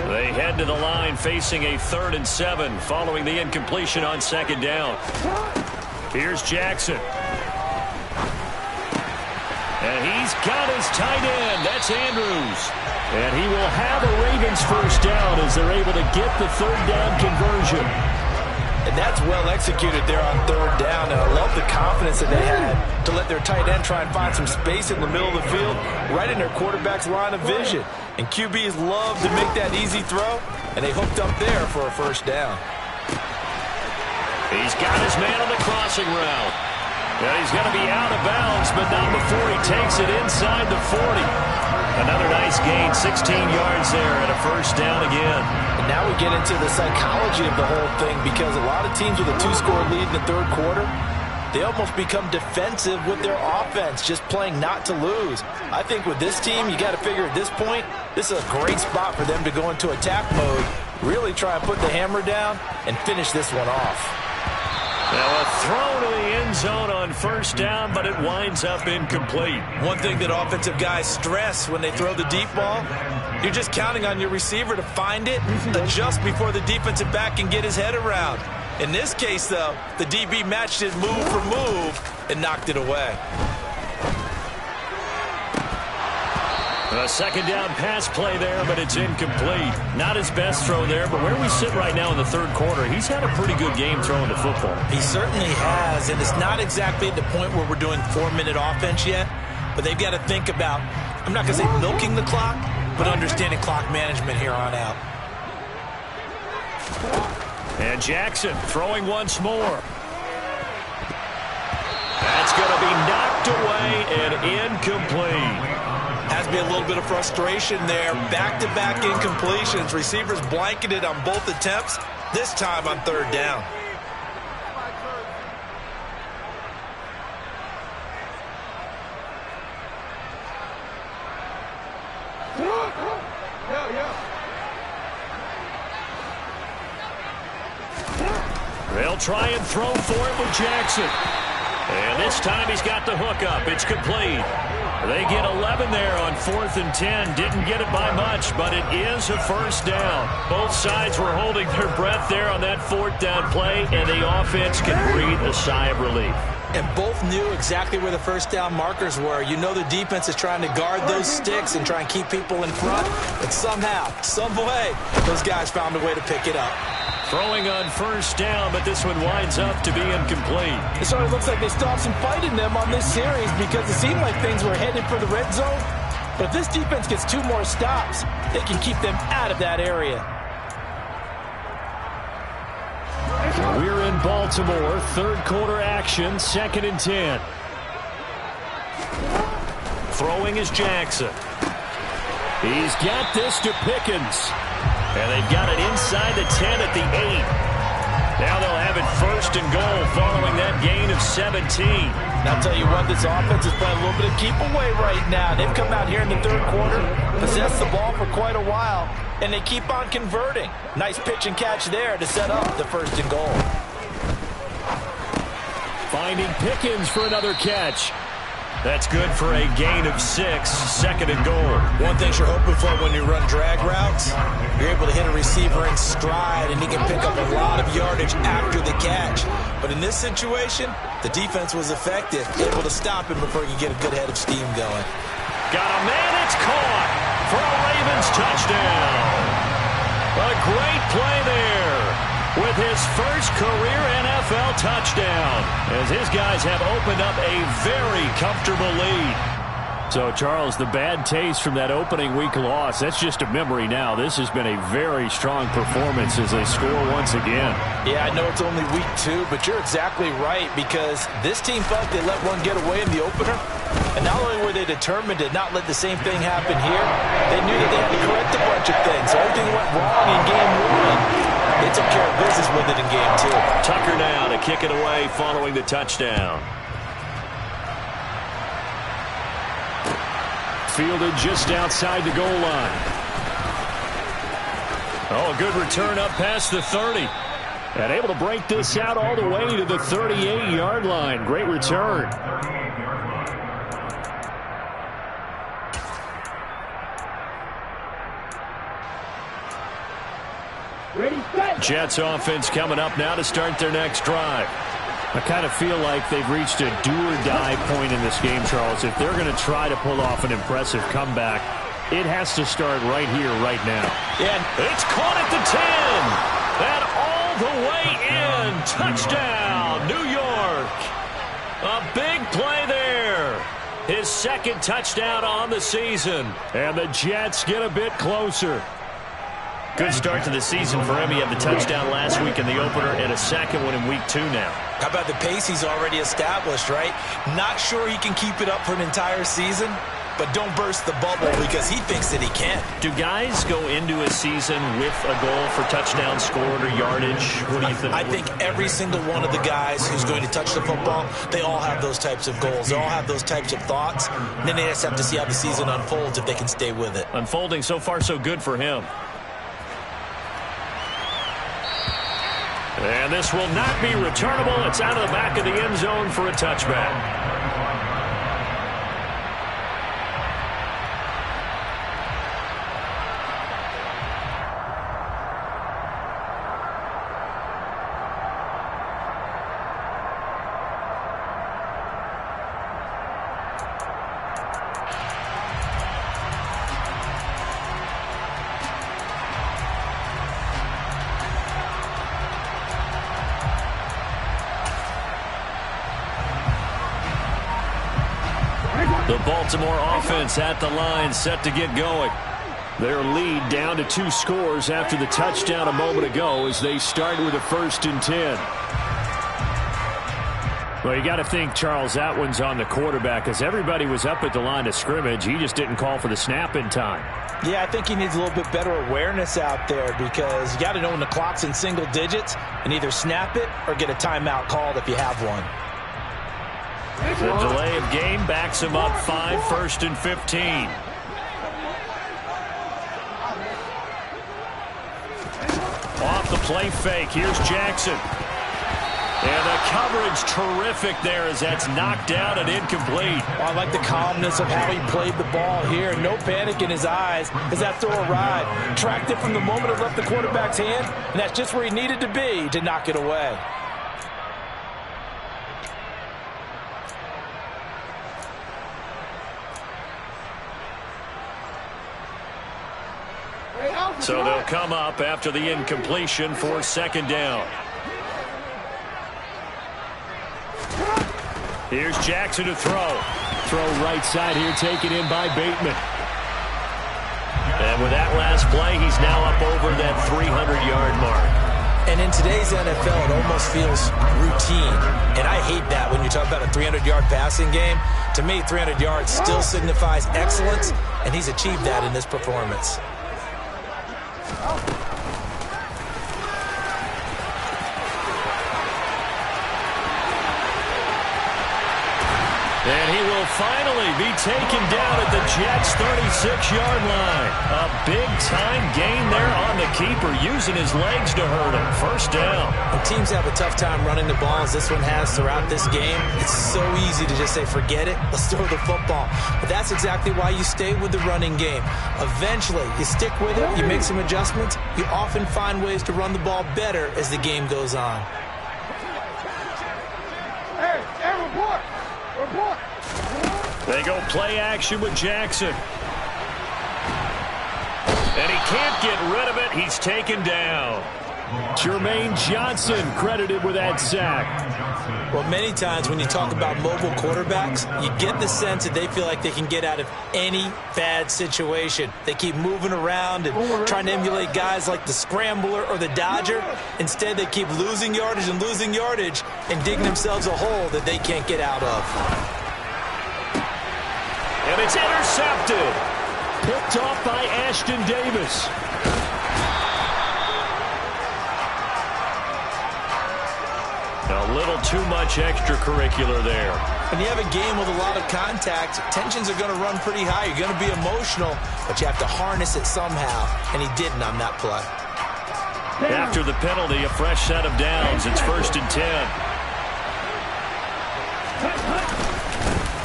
They head to the line facing a 3rd and 7 following the incompletion on 2nd down. Here's Jackson. And he's got his tight end. That's Andrews. And he will have a Ravens first down as they're able to get the 3rd down conversion. And that's well executed there on 3rd down. And I love the confidence that they had to let their tight end try and find some space in the middle of the field, right in their quarterback's line of vision. And QBs love to make that easy throw, and they hooked up there for a first down. He's got his man on the crossing route. And he's going to be out of bounds, but not before he takes it inside the 40. Another nice gain, 16 yards there, and a first down again. And now we get into the psychology of the whole thing, because a lot of teams with a 2-score lead in the 3rd quarter, they almost become defensive with their offense, just playing not to lose. I think with this team, you got to figure at this point, this is a great spot for them to go into attack mode, really try and put the hammer down and finish this one off. Now a throw to the end zone on first down, but it winds up incomplete. One thing that offensive guys stress when they throw the deep ball, you're just counting on your receiver to find it, adjust before the defensive back can get his head around. In this case, though, the DB matched it move for move and knocked it away. A 2nd down pass play there, but it's incomplete. Not his best throw there, but where we sit right now in the 3rd quarter, he's had a pretty good game throwing the football. He certainly has, and it's not exactly at the point where we're doing 4-minute offense yet, but they've got to think about, I'm not going to say milking the clock, but understanding clock management here on out. And Jackson throwing once more. That's going to be knocked away and incomplete. Has to be a little bit of frustration there. Back-to-back incompletions. Receivers blanketed on both attempts, this time on 3rd down. They'll try and throw for it with Jackson. And this time he's got the hook up. It's complete. They get 11 there on 4th and 10. Didn't get it by much, but it is a first down. Both sides were holding their breath there on that 4th down play, and the offense can breathe a sigh of relief. And both knew exactly where the first down markers were. You know the defense is trying to guard those sticks and try and keep people in front. But somehow, some way, those guys found a way to pick it up. Throwing on first down, but this one winds up to be incomplete. It sort of looks like they stopped some fight in them on this series because it seemed like things were headed for the red zone. But if this defense gets 2 more stops, they can keep them out of that area. We're in Baltimore, 3rd quarter action, 2nd and 10. Throwing is Jackson. He's got this to Pickens. And they've got it inside the 10 at the 8. Now they'll have it 1st and goal following that gain of 17. And I'll tell you what, this offense is playing a little bit of keep away right now. They've come out here in the 3rd quarter, possessed the ball for quite a while, and they keep on converting. Nice pitch and catch there to set up the 1st and goal. Finding Pickens for another catch. That's good for a gain of 6, 2nd and goal. One thing you're hoping for when you run drag routes, you're able to hit a receiver in stride, and he can pick up a lot of yardage after the catch. But in this situation, the defense was effective, able to stop him before he could get a good head of steam going. Got a man, it's caught for a Ravens touchdown. A great play there with his first career NFL touchdown, as his guys have opened up a very comfortable lead. So, Charles, the bad taste from that opening week loss, that's just a memory now. This has been a very strong performance as they score once again. Yeah, I know it's only week 2, but you're exactly right, because this team felt they let one get away in the opener, and not only were they determined to not let the same thing happen here, they knew that they had to correct a bunch of things. So everything went wrong in game 1. They took care of business with it in game 2. Tucker now to kick it away following the touchdown. Fielded just outside the goal line. Oh, a good return up past the 30. And able to break this out all the way to the 38-yard line. Great return. Ready, set. Jets offense coming up now to start their next drive. I kind of feel like they've reached a do-or-die point in this game, Charles. If they're going to try to pull off an impressive comeback, it has to start right here, right now. Yeah, it's caught at the 10. And all the way in. Touchdown, New York. A big play there. His 2nd touchdown on the season. And the Jets get a bit closer. Good start to the season for him. He had the touchdown last week in the opener and a 2nd one in week 2 now. How about the pace he's already established, right? Not sure he can keep it up for an entire season, but don't burst the bubble because he thinks that he can. Do guys go into a season with a goal for touchdown scored or yardage? What do you think? I think every single one of the guys who's going to touch the football, they all have those types of goals. They all have those types of thoughts. And then they just have to see how the season unfolds if they can stay with it. Unfolding so far so good for him. And this will not be returnable. It's out of the back of the end zone for a touchback. The Baltimore offense at the line, set to get going. Their lead down to 2 scores after the touchdown a moment ago as they start with a 1st and 10. Well, you got to think, Charles, that one's on the quarterback as everybody was up at the line of scrimmage. He just didn't call for the snap in time. Yeah, I think he needs a little bit better awareness out there because you got to know when the clock's in single digits and either snap it or get a timeout called if you have one. The delay of game backs him up 5, 1st and 15. Off the play fake, here's Jackson. And the coverage terrific there as that's knocked down and incomplete. Well, I like the calmness of how he played the ball here. No panic in his eyes as that throw arrived. Tracked it from the moment it left the quarterback's hand, and that's just where he needed to be to knock it away. So they'll come up after the incompletion for 2nd down. Here's Jackson to throw. Throw right side here, taken in by Bateman. And with that last play, he's now up over that 300-yard mark. And in today's NFL, it almost feels routine. And I hate that when you talk about a 300-yard passing game. To me, 300 yards still signifies excellence, and he's achieved that in this performance. And he will finally be taken down at the Jets' 36-yard line. A big-time gain there on the keeper, using his legs to hurt him. First down. When teams have a tough time running the ball, as this one has throughout this game, it's so easy to just say, forget it, let's throw the football. But that's exactly why you stay with the running game. Eventually, you stick with it, you make some adjustments, you often find ways to run the ball better as the game goes on. They go play action with Jackson. And he can't get rid of it. He's taken down. Jermaine Johnson credited with that sack. Well, many times when you talk about mobile quarterbacks, you get the sense that they feel like they can get out of any bad situation. They keep moving around and trying to emulate guys like the Scrambler or the Dodger. Instead, they keep losing yardage and digging themselves a hole that they can't get out of. And it's intercepted. Picked off by Ashton Davis. A little too much extracurricular there. When you have a game with a lot of contact, tensions are going to run pretty high. You're going to be emotional, but you have to harness it somehow, and he didn't on that play. After the penalty, a fresh set of downs. It's 1st and 10.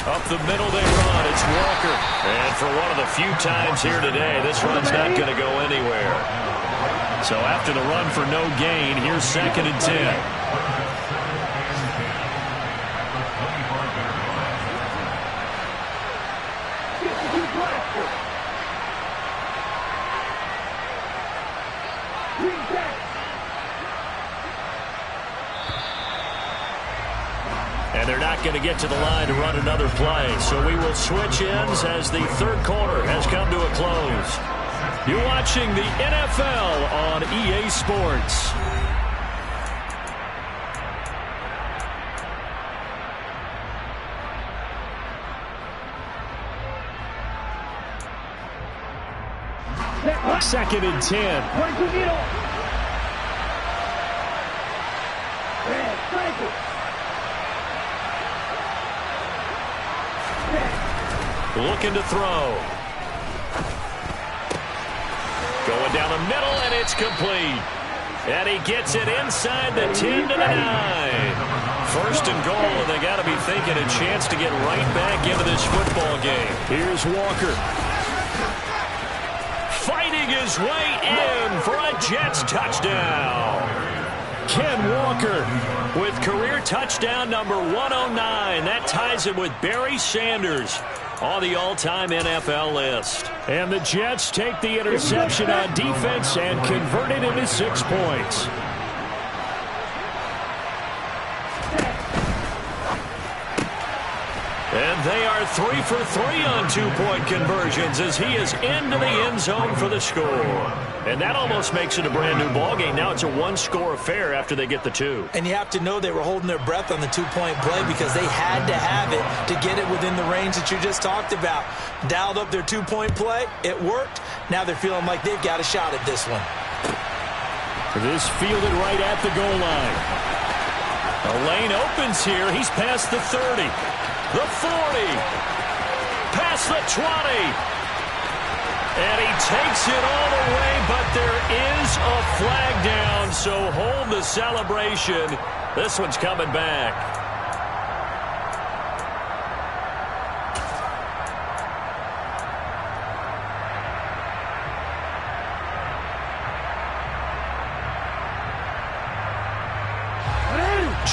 Up the middle they run. It's Walker. And for one of the few times here today, this run's not going to go anywhere. So after the run for no gain, here's 2nd and 10. And they're not going to get to the line to run another play. So we will switch ends as the third quarter has come to a close. You're watching the NFL on EA Sports. Second and 10. Looking to throw. Going down the middle, and it's complete. And he gets it inside the 10 to the 9. 1st and goal, and they got to be thinking a chance to get right back into this football game. Here's Walker. Fighting his way in for a Jets touchdown. Ken Walker with career touchdown number 109. That ties him with Barry Sanders on the all-time NFL list. And the Jets take the interception on defense and convert it into 6 points. And they are 3 for 3 on 2-point conversions as he is into the end zone for the score. And that almost makes it a brand new ballgame. Now it's a one-score affair after they get the 2. And you have to know they were holding their breath on the 2-point play because they had to have it to get it within the range that you just talked about. Dialed up their 2-point play. It worked. Now they're feeling like they've got a shot at this one. This fielded right at the goal line. The lane opens here. He's past the 30. The 40, past the 20, and he takes it all the way, but there is a flag down, so hold the celebration. This one's coming back.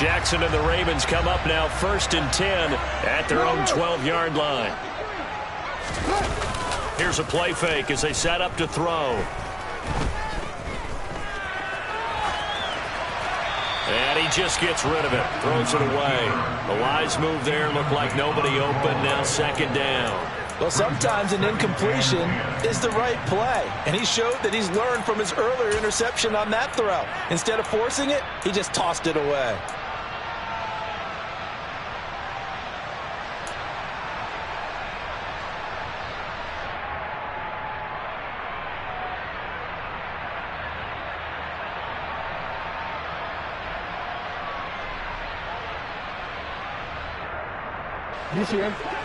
Jackson and the Ravens come up now 1st and 10 at their own 12-yard line. Here's a play fake as they set up to throw. And he just gets rid of it, throws it away. The wise move there, looked like nobody open, now 2nd down. Well, sometimes an incompletion is the right play, and he showed that he's learned from his earlier interception on that throw. Instead of forcing it, he just tossed it away.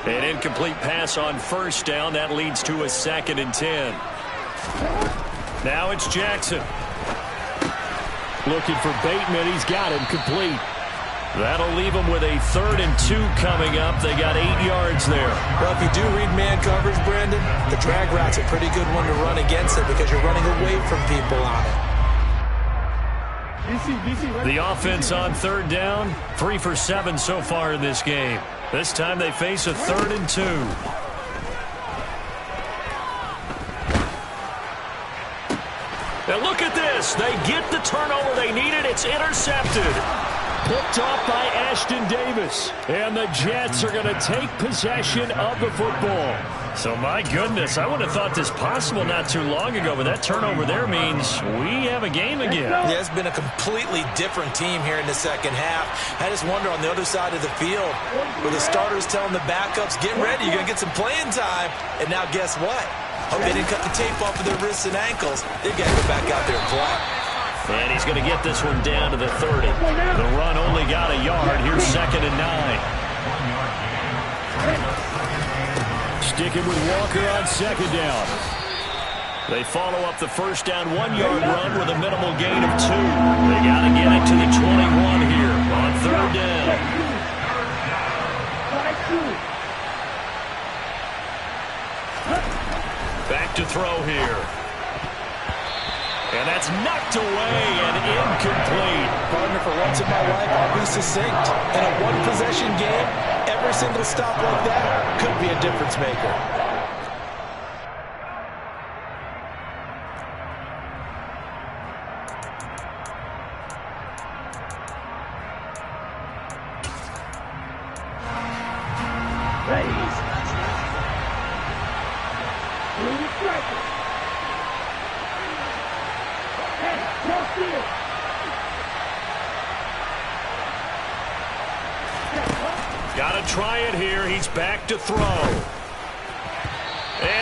An incomplete pass on first down. That leads to a 2nd and 10. Now it's Jackson. Looking for Bateman. He's got him complete. That'll leave him with a 3rd and 2 coming up. They got 8 yards there. Well, if you do read man coverage, Brandon, the drag route's a pretty good one to run against it because you're running away from people on it. The offense on 3rd down, 3 for 7 so far in this game. This time they face a 3rd and 2. And look at this. They get the turnover they needed. It's intercepted. Picked off by Ashton Davis. And the Jets are going to take possession of the football. So, my goodness, I would have thought this possible not too long ago, but that turnover there means we have a game again. Yeah, it's been a completely different team here in the second half. I just wonder on the other side of the field, where the starters telling the backups, get ready, you're going to get some playing time. And now guess what? Oh, they didn't cut the tape off of their wrists and ankles. They've got to go back out there and play. And he's going to get this one down to the 30. The run only got a yard. Here's 2nd and 9. Sticking with Walker on 2nd down. They follow up the first down 1-yard run with a minimal gain of 2. They got to get it to the 21 here on 3rd down. Back to throw here. And that's knocked away and incomplete. Partner, for once in my life, I'll be succinct. In a one-possession game, every single stop like that could be a difference maker. Got to try it here. He's back to throw. And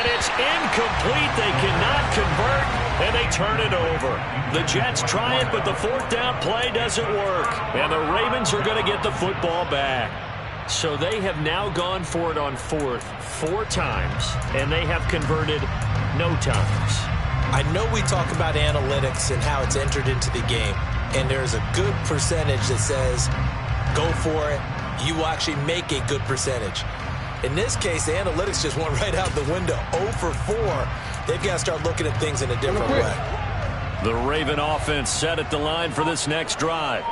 it's incomplete. They cannot convert, and they turn it over. The Jets try it, but the 4th down play doesn't work. And the Ravens are going to get the football back. So they have now gone for it on 4th 4 times, and they have converted no times. I know we talk about analytics and how it's entered into the game, and there's a good percentage that says go for it. You will actually make a good percentage. In this case, the analytics just went right out the window. 0 for 4. They've got to start looking at things in a different way. The Raven offense set at the line for this next drive.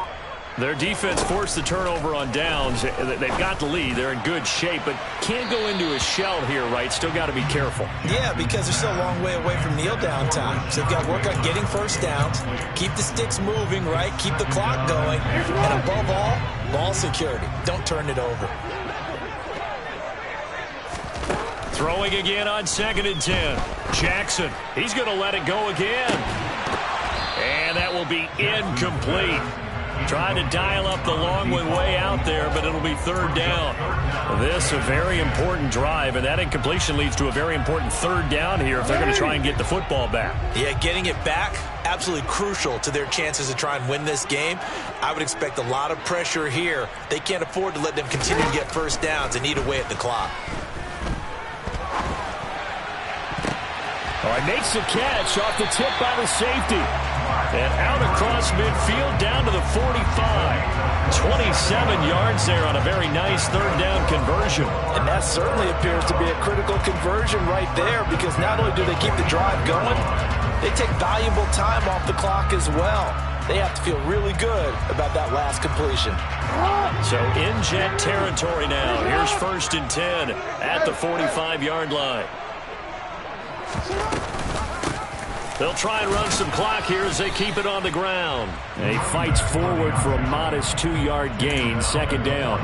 Their defense forced the turnover on downs. They've got the lead. They're in good shape, but can't go into a shell here, right? Still got to be careful. Yeah, because they're still a long way away from kneel down time. So they've got to work on getting first downs, keep the sticks moving, right? Keep the clock going. And above all, ball security. Don't turn it over. Throwing again on 2nd and 10. Jackson, he's going to let it go again. And that will be incomplete. Trying to dial up the long way out there, but it'll be 3rd down. This a very important drive, and that incompletion leads to a very important 3rd down here if they're going to try and get the football back. Yeah, getting it back, absolutely crucial to their chances to try and win this game. I would expect a lot of pressure here. They can't afford to let them continue to get first downs and eat away at the clock. All right, makes the catch off the tip by the safety. And out across midfield down to the 45. 27 yards there on a very nice 3rd down conversion. And that certainly appears to be a critical conversion right there, because not only do they keep the drive going, they take valuable time off the clock as well. They have to feel really good about that last completion. So in Jet territory now. Here's 1st and 10 at the 45-yard line. They'll try and run some clock here as they keep it on the ground. And he fights forward for a modest 2-yard gain. 2nd down.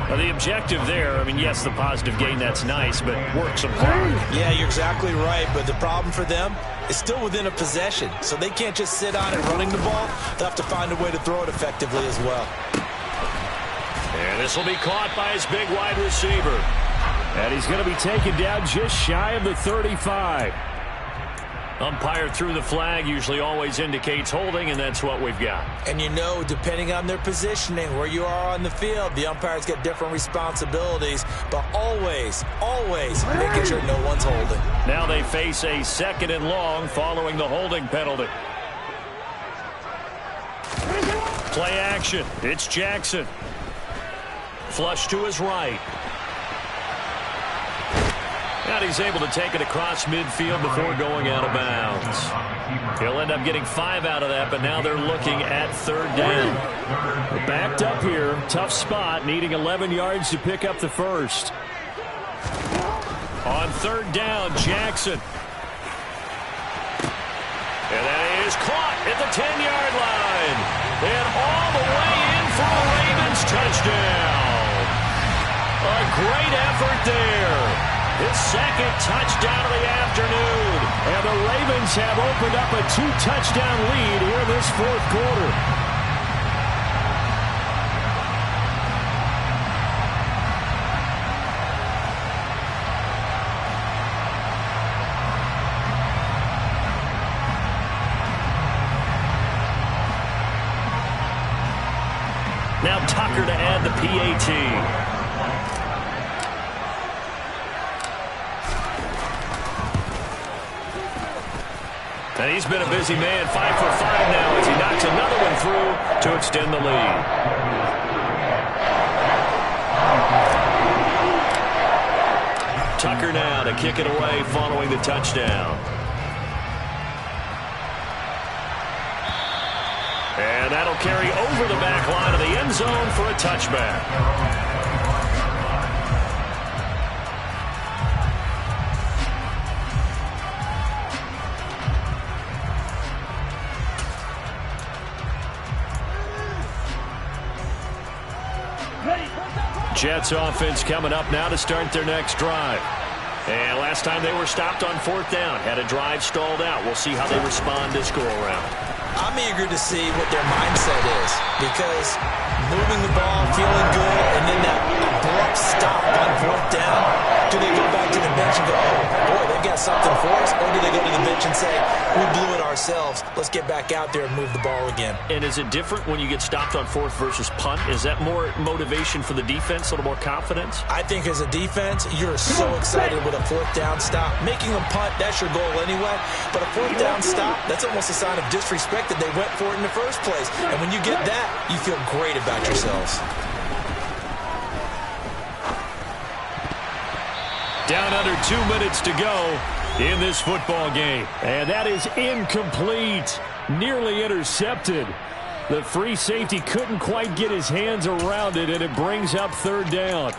Well, the objective there, I mean, yes, the positive gain, that's nice, but work some clock. Yeah, you're exactly right, but the problem for them is still within a possession, so they can't just sit on it running the ball. They'll have to find a way to throw it effectively as well. And this will be caught by his big wide receiver. And he's going to be taken down just shy of the 35. Umpire threw the flag, usually always indicates holding, and that's what we've got. And you know, depending on their positioning, where you are on the field, the umpires get different responsibilities, but always, always making sure no one's holding. Now they face a 2nd and long following the holding penalty. Play action. It's Jackson. Flush to his right. And he's able to take it across midfield before going out of bounds. He'll end up getting 5 out of that, but now they're looking at 3rd down. Backed up here. Tough spot, needing 11 yards to pick up the first. On 3rd down, Jackson. And that is caught at the 10-yard line. And all the way in for a Ravens touchdown. A great effort there. His 2nd touchdown of the afternoon. And the Ravens have opened up a 2-touchdown lead here in this 4th quarter. Now Tucker to add the PAT. And he's been a busy man, 5 for 5 now as he knocks another one through to extend the lead. Tucker now to kick it away following the touchdown. And that'll carry over the back line of the end zone for a touchback. Jets offense coming up now to start their next drive. And last time they were stopped on 4th down, had a drive stalled out. We'll see how they respond this go-around. I'm eager to see what their mindset is, because moving the ball, feeling good, and then that abrupt stop on 4th down, do they go back to the bench and go, oh, boy, they've got something for us, or do they go to the bench and say, we blew it ourselves, let's get back out there and move the ball again? And is it different when you get stopped on 4th versus punt? Is that more motivation for the defense, a little more confidence? I think as a defense, you're so excited with a 4th down stop. Making a punt, that's your goal anyway, but a 4th down stop, that's almost a sign of disrespect that they went for it in the first place. And when you get that, you feel great about yourselves. Down under 2 minutes to go in this football game. And that is incomplete. Nearly intercepted. The free safety couldn't quite get his hands around it, and it brings up 3rd down.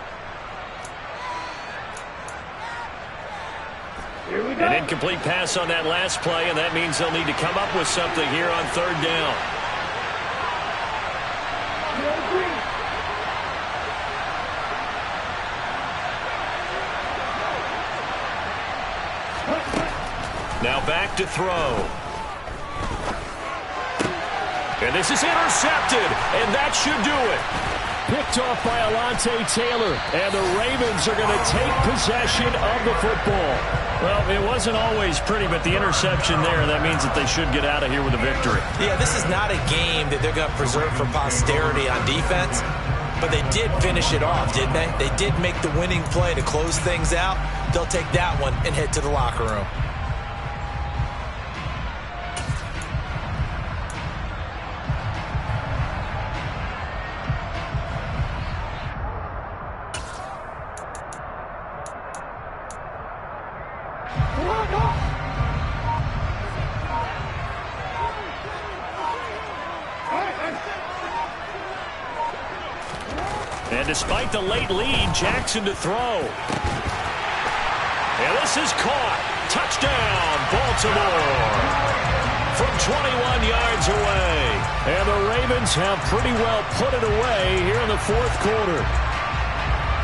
An incomplete pass on that last play, and that means they'll need to come up with something here on 3rd down. Now back to throw. And this is intercepted, and that should do it. Picked off by Alontae Taylor, and the Ravens are going to take possession of the football. Well, it wasn't always pretty, but the interception there, that means that they should get out of here with a victory. Yeah, this is not a game that they're going to preserve for posterity on defense, but they did finish it off, didn't they? They did make the winning play to close things out. They'll take that one and head to the locker room. And despite the late lead, Jackson to throw. And this is caught. Touchdown, Baltimore. From 21 yards away. And the Ravens have pretty well put it away here in the 4th quarter.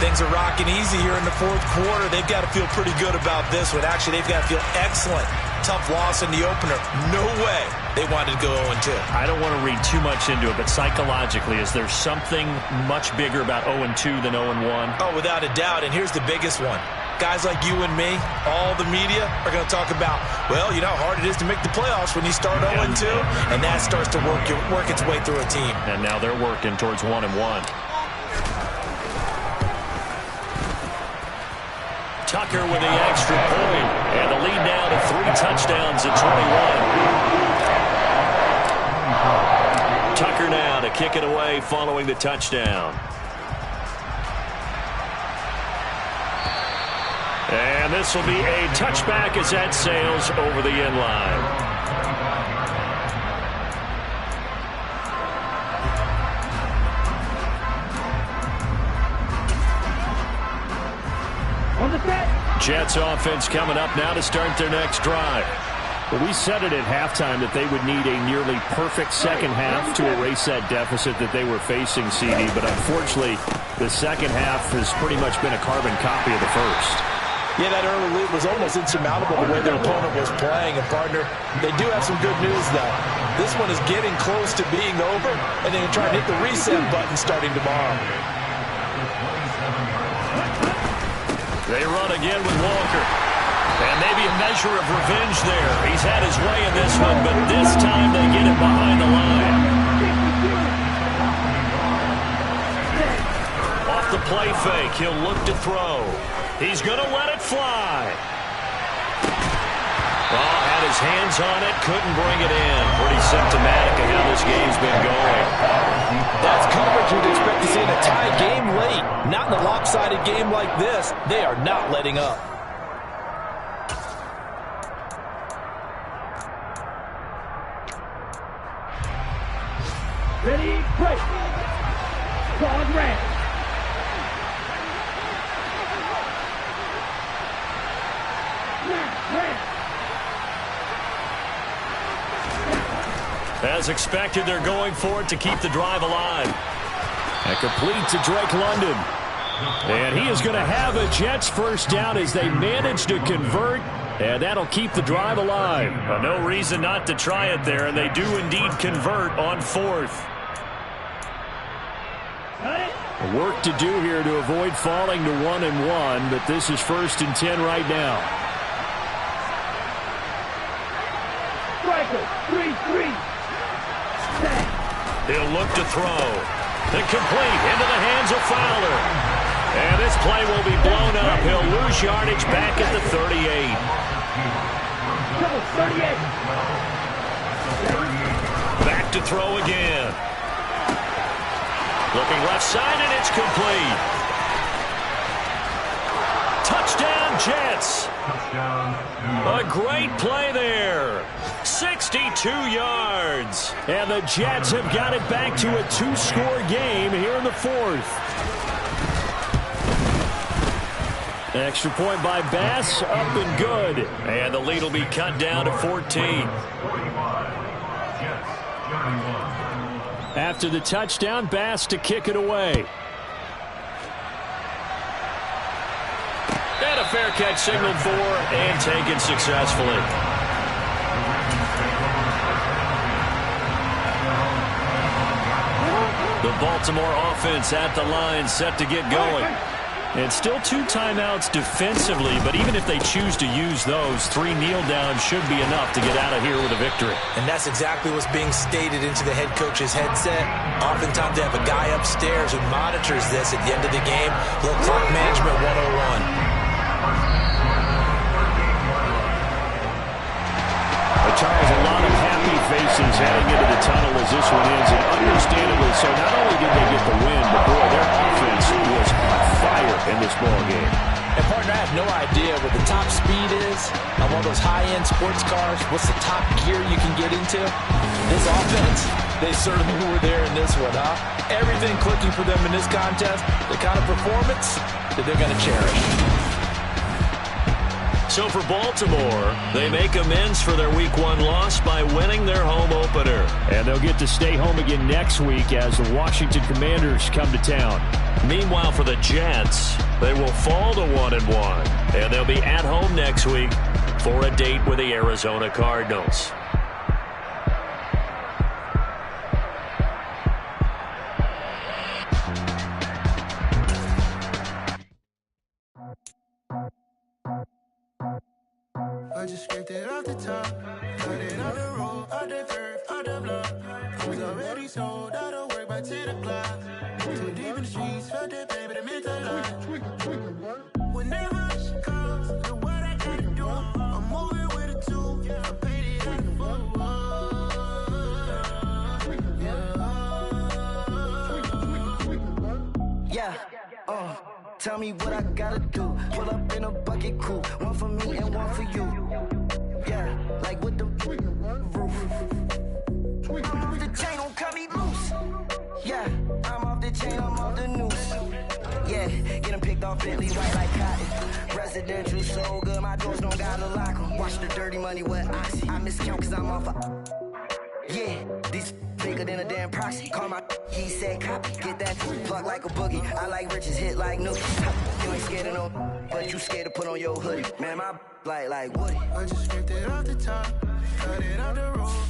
things are rocking easy here in the fourth quarter. They've got to feel pretty good about this one. Actually, they've got to feel excellent. Tough loss in the opener. No way they wanted to go 0-2. I don't want to read too much into it, but psychologically, is there something much bigger about 0-2 than 0-1? Oh, without a doubt, and here's the biggest one. Guys like you and me, all the media, are going to talk about, well, you know how hard it is to make the playoffs when you start 0-2, and that starts to work its way through a team. And now they're working towards 1-1. Tucker with the extra point, and the lead now to 3 touchdowns at 21. Tucker now to kick it away following the touchdown. And this will be a touchback as that sails over the end line. On the set. Jets offense coming up now to start their next drive. Well, we said it at halftime that they would need a nearly perfect second half to erase that deficit that they were facing, CD. But unfortunately, the second half has pretty much been a carbon copy of the first. Yeah, that early lead was almost insurmountable the way their opponent was playing. And, partner, they do have some good news, though. This one is getting close to being over, and they're going to try and hit the reset button starting tomorrow. They run again with Walker. And maybe a measure of revenge there. He's had his way in this one, but this time they get him behind the line. Off the play fake, he'll look to throw. He's going to let it fly. Oh, had his hands on it, couldn't bring it in. Pretty symptomatic of how this game's been going. That's coverage you'd expect to see in a tie game late. Not in a lopsided game like this. They are not letting up. Ready, break. Squad red. As expected, they're going for it to keep the drive alive. And complete to Drake London. And he is going to have a Jets first down as they manage to convert. And that'll keep the drive alive. No reason not to try it there, and they do indeed convert on 4th. Work to do here to avoid falling to 1-1, but this is 1st and 10 right now. Striker, 3-3. He'll look to throw. Incomplete into the hands of Fowler. And this play will be blown up. He'll lose yardage back at the 38. 38. Back to throw again. Looking left side, and it's complete. Touchdown, Jets. A great play there. 62 yards. And the Jets have got it back to a 2-score game here in the 4th. Extra point by Bass, up and good. And the lead will be cut down to 14. After the touchdown, Bass to kick it away. And a fair catch signaled for and taken successfully. The Baltimore offense at the line, set to get going. And still 2 timeouts defensively, but even if they choose to use those, 3 kneel downs should be enough to get out of here with a victory. And that's exactly what's being stated into the head coach's headset. Oftentimes they have a guy upstairs who monitors this at the end of the game. Little clock management 101. Charles, a lot of happy faces heading into the tunnel as this one ends, and understandably so. Not only did they get the win, but boy, their offense was on fire in this ball game. And partner, I have no idea what the top speed is on one of those high-end sports cars. What's the top gear you can get into? This offense, they certainly were there in this one, huh? Everything clicking for them in this contest, the kind of performance that they're going to cherish. So for Baltimore, they make amends for their Week 1 loss by winning their home opener. And they'll get to stay home again next week as the Washington Commanders come to town. Meanwhile, for the Jets, they will fall to 1-1. And they'll be at home next week for a date with the Arizona Cardinals. I just scraped it off the top, cut it on the road, out the curve, out the block. I was already sold, out of work by 10 o'clock. Too deep in the streets, felt that pain, but it meant a lot. Whenever she calls, know what I gotta do. I'm moving with a two, I paid it out the phone. Yeah, tell me what I gotta do. Pull up in a bucket crew, one for me and one for you. Yeah, like with the roof. I'm off the chain, don't cut me loose. Yeah, I'm off the chain, I'm off the noose. Yeah, get them picked off Bentley, white like cotton. Residential so good, my doors don't gotta lock them. Watch the dirty money with Oxy. I miscount cause I'm off yeah, these bigger than a damn proxy. Call my he said copy. Get that plug like a boogie. I like riches, hit like nookie. You ain't scared of no, but you scared to put on your hoodie. Man, my like Woody. I just scraped it off the top, cut it on the road.